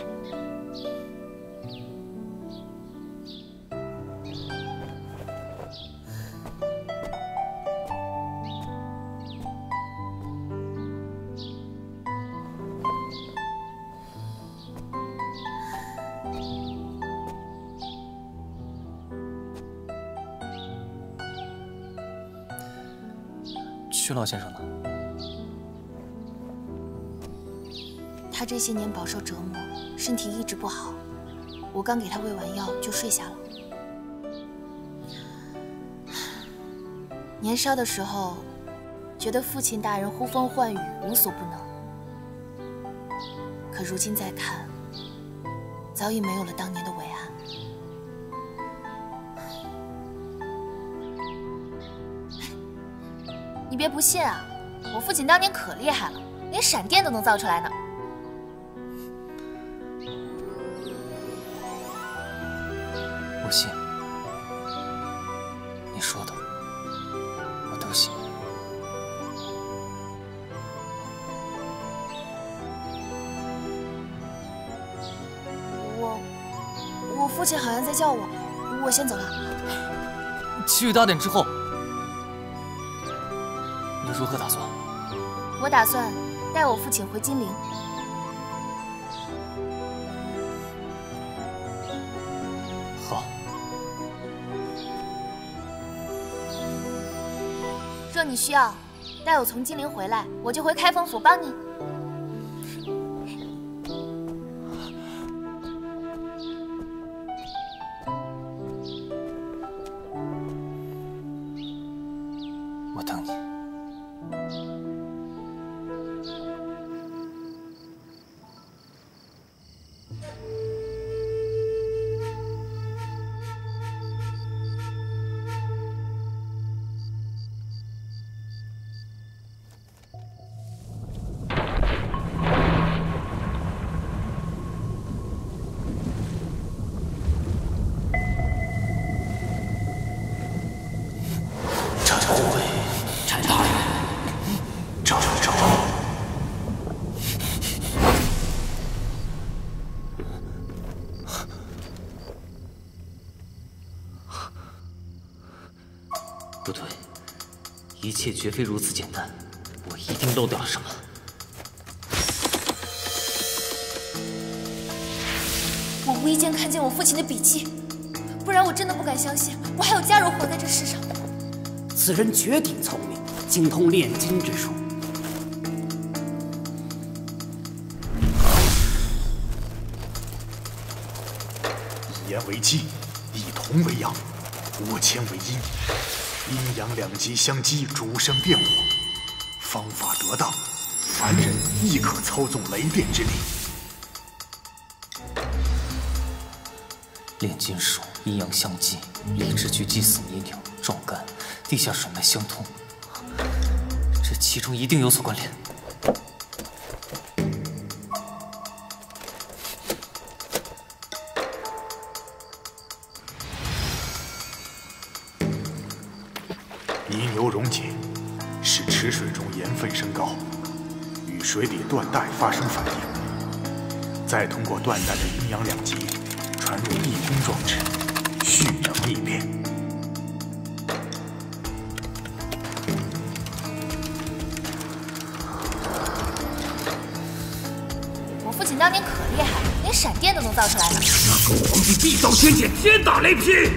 曲老先生呢？他这些年饱受折磨，身体一直不好。我刚给他喂完药就睡下了。年少的时候，觉得父亲大人呼风唤雨，无所不能。可如今再看，早已没有了当年的伟岸。你别不信啊，我父亲当年可厉害了，连闪电都能造出来呢。我信，你说的我都信。我父亲好像在叫我，我先走了。七雨大典之后，你如何打算？我打算带我父亲回金陵。好。若你需要，待我从金陵回来，我就回开封府帮你。我等你。不对，一切绝非如此简单，我一定漏掉了什么。我无意间看见我父亲的笔记，不然我真的不敢相信我还有家人活在这世上。此人绝顶聪明，精通炼金之术。以言为基，以铜为阳，倭铅为阴。阴阳两极相激，主生变我。方法得当，凡人亦可操纵雷电之力。炼金术，阴阳相激，理智去祭祀泥鸟、壮干，地下水脉相通，这其中一定有所关联。泥牛溶解，使池水中盐分升高，与水里缎带发生反应，再通过缎带的阴阳两极传入一宫装置，蓄能异变。我父亲当年可厉害了，连闪电都能造出来呢。那狗皇帝必遭天谴，天打雷劈！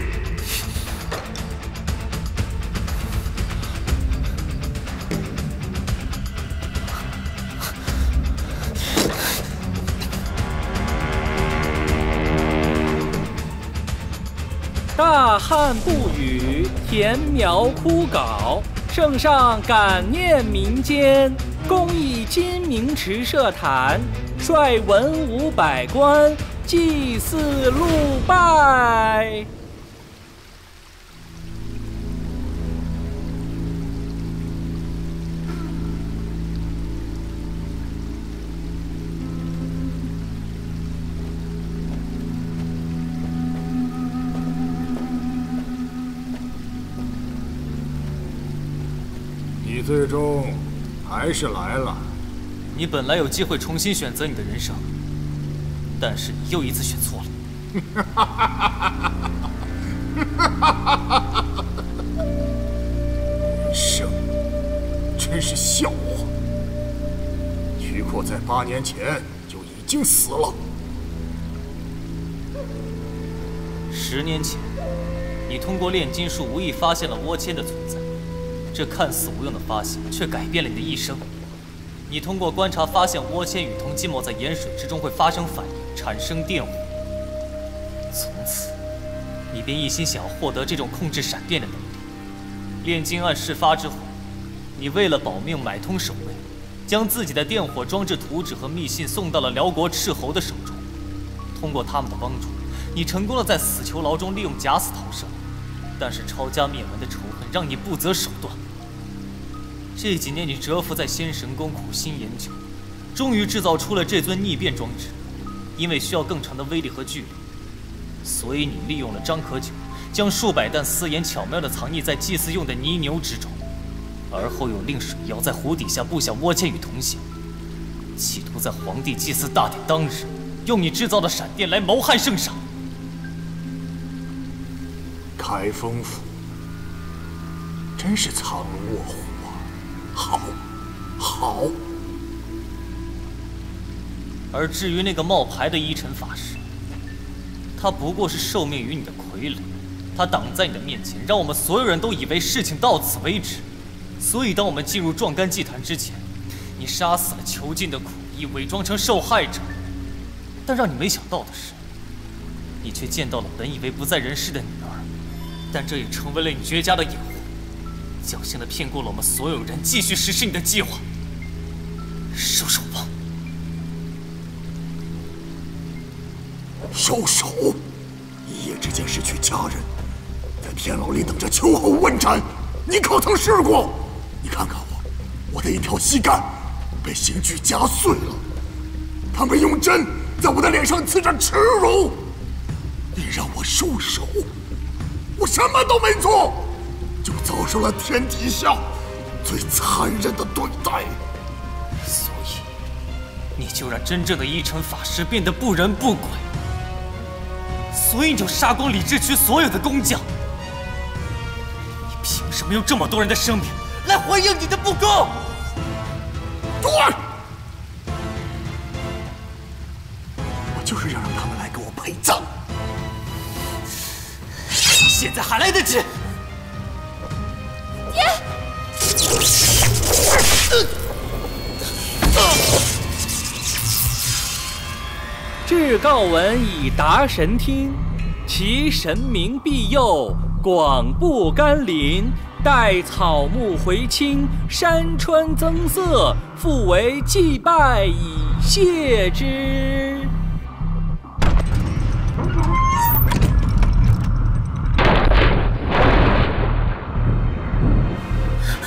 大旱不雨，田苗枯槁，圣上感念民间，公益金明池社坛，率文武百官祭祀禄拜。你最终还是来了。你本来有机会重新选择你的人生，但是你又一次选错了。人生真是笑话。曲阔在8年前就已经死了。10年前，你通过炼金术无意发现了倭签的存在。这看似无用的发现，却改变了你的一生。你通过观察发现倭签与铜浸没在盐水之中会发生反应，产生电火。从此，你便一心想要获得这种控制闪电的能力。炼金案事发之后，你为了保命买通守卫，将自己的电火装置图纸和密信送到了辽国斥候的手中。通过他们的帮助，你成功的在死囚牢中利用假死逃生。但是抄家灭门的仇恨让你不择手段。这几年你蛰伏在仙神宫苦心研究，终于制造出了这尊逆变装置。因为需要更长的威力和距离，所以你利用了张可久，将数百担私盐巧妙地藏匿在祭祀用的泥牛之中，而后又令水妖在湖底下布下倭签与铜线，企图在皇帝祭祀大典当日，用你制造的闪电来谋害圣上。开封府真是藏龙卧虎啊！好，好。而至于那个冒牌的依尘法师，他不过是受命于你的傀儡，他挡在你的面前，让我们所有人都以为事情到此为止。所以，当我们进入壮干祭坛之前，你杀死了囚禁的苦役，伪装成受害者。但让你没想到的是，你却见到了本以为不在人世的女儿。但这也成为了你绝佳的掩护，侥幸地骗过了我们所有人，继续实施你的计划。收手吧！收手！一夜之间失去家人，在天牢里等着秋后问斩，你可曾试过？你看看我的一条膝盖被刑具夹碎了，他们用针在我的脸上刺着耻辱。你让我收手？我什么都没做，就遭受了天底下最残忍的对待。所以，你就让真正的依尘法师变得不人不鬼。所以你就杀光李治区所有的工匠。你凭什么用这么多人的生命来回应你的不公？对，我就是要让他们来给我陪葬。现在还来得及！爹！至告文以达神听，其神明庇佑，广布甘霖，待草木回青，山川增色，复为祭拜以谢之。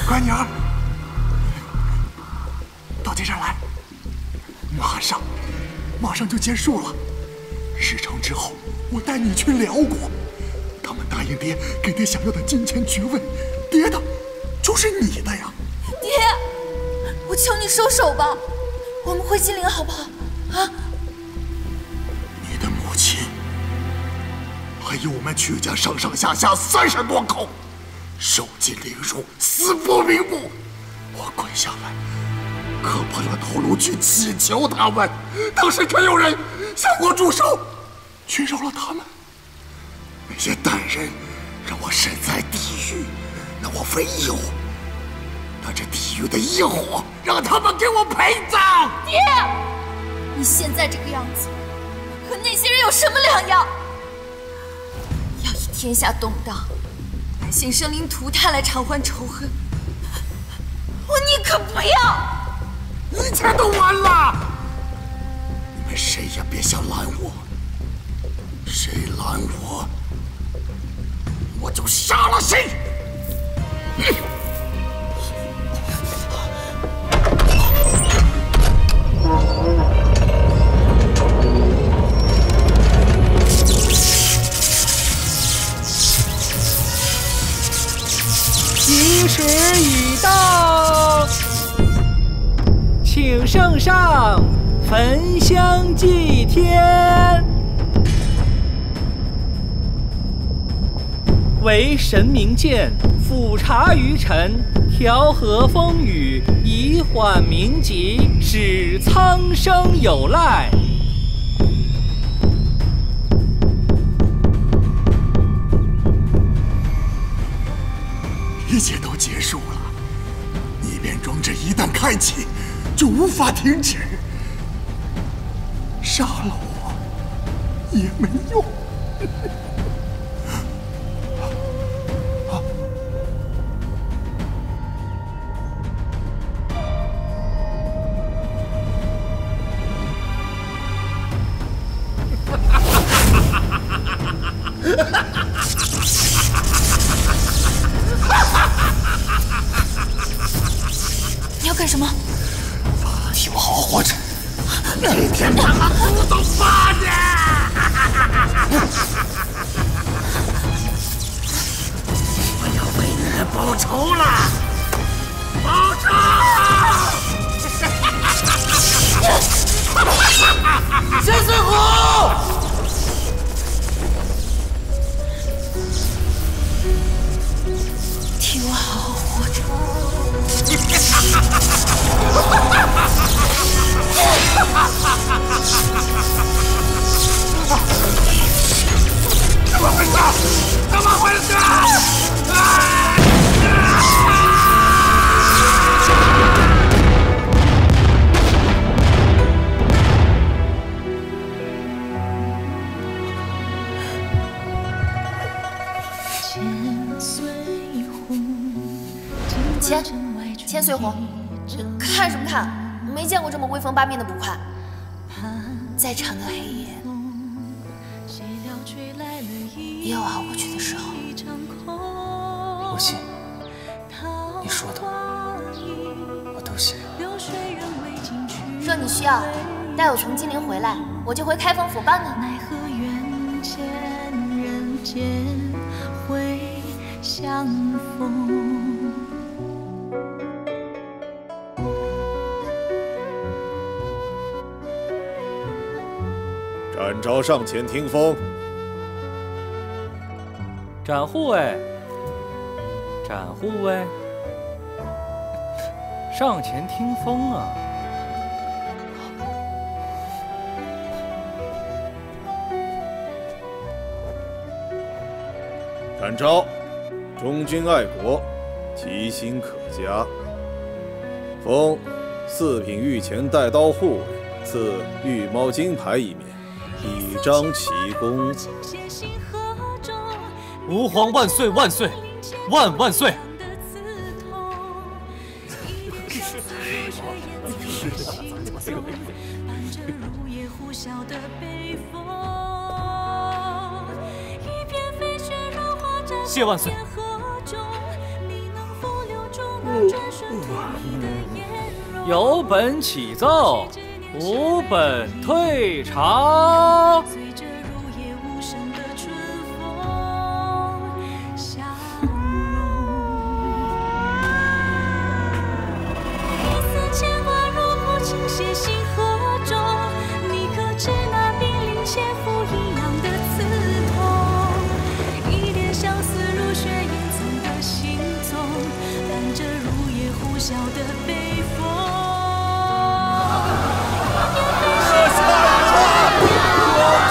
乖女儿，到这边来，马上就结束了。事成之后，我带你去辽国，他们答应爹给爹想要的金钱爵位，爹的就是你的呀。爹，我求你收手吧，我们回金陵好不好？啊！你的母亲，还有我们曲家上上下下30多口。受尽凌辱，死不瞑目。我跪下来，磕破了头颅去祈求他们。当时可有人向我出手，去饶了他们。那些歹人让我身在地狱，那我为友。那这地狱的异火，让他们给我陪葬。爹，你现在这个样子，和那些人有什么两样？要以天下动荡，百姓生灵涂炭来偿还仇恨，可不要！一切都完了！你们谁也别想拦我，谁拦我，我就杀了谁！吉时已到，请圣上焚香祭天，为神明鉴，俯察于臣，调和风雨，以缓民急，使苍生有赖。一切都结束了，逆变装置一旦开启，就无法停止。杀了我也没用。你要干什么？替我好好活着，每天把他骨头扒着。我要为你们报仇了，报仇！千岁虎！替我好好活着。怎么回事？怎么回事？千岁虎，看什么看？没见过这么威风八面的捕快。再长的黑夜，也有熬过去的时候。我信，你说的我都信。若你需要，待我从金陵回来，我就回开封府帮你。奈何缘浅人间会相逢。展昭上前听风。展护卫，展护卫，上前听风啊！展昭，忠君爱国，其心可嘉。封四品御前带刀护卫，赐玉猫金牌一面，以彰其功。吾皇万岁万岁万万岁！谢万岁！有本启奏，无本退朝。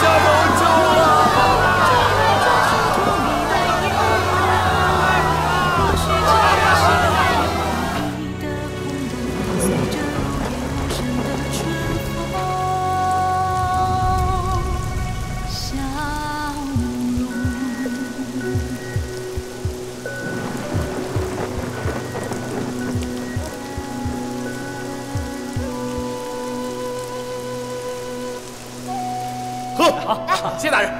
我喝。好，谢大人。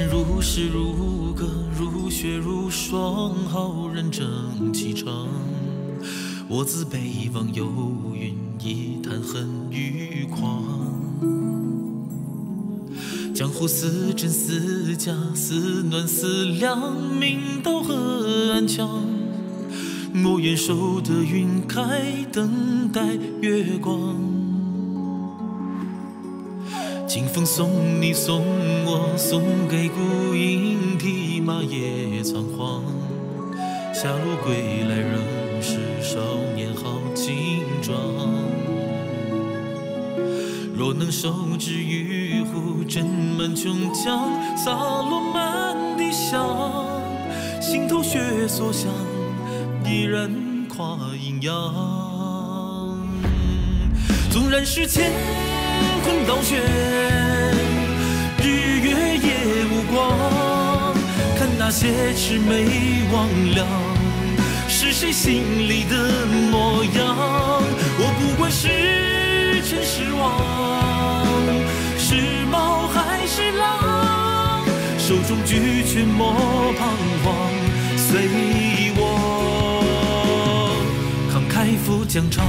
如诗如歌，如雪如霜，浩然正气长。我自北望幽云，一叹恨欲狂。江湖似真似假，似暖似凉，明道和暗墙。我愿守得云开，等待月光。清风送你送我，送给孤影，匹马也仓皇。下路归来仍是少年好劲壮。若能手执玉壶，斟满琼浆，洒落满地香。心头血所向，依然跨阴阳。纵然是乾坤倒悬，日月也无光。看那些魑魅魍魉，是谁心里的模样？我不管是成是亡，是猫还是狼，手中举拳莫彷徨，随我慷慨赴疆场。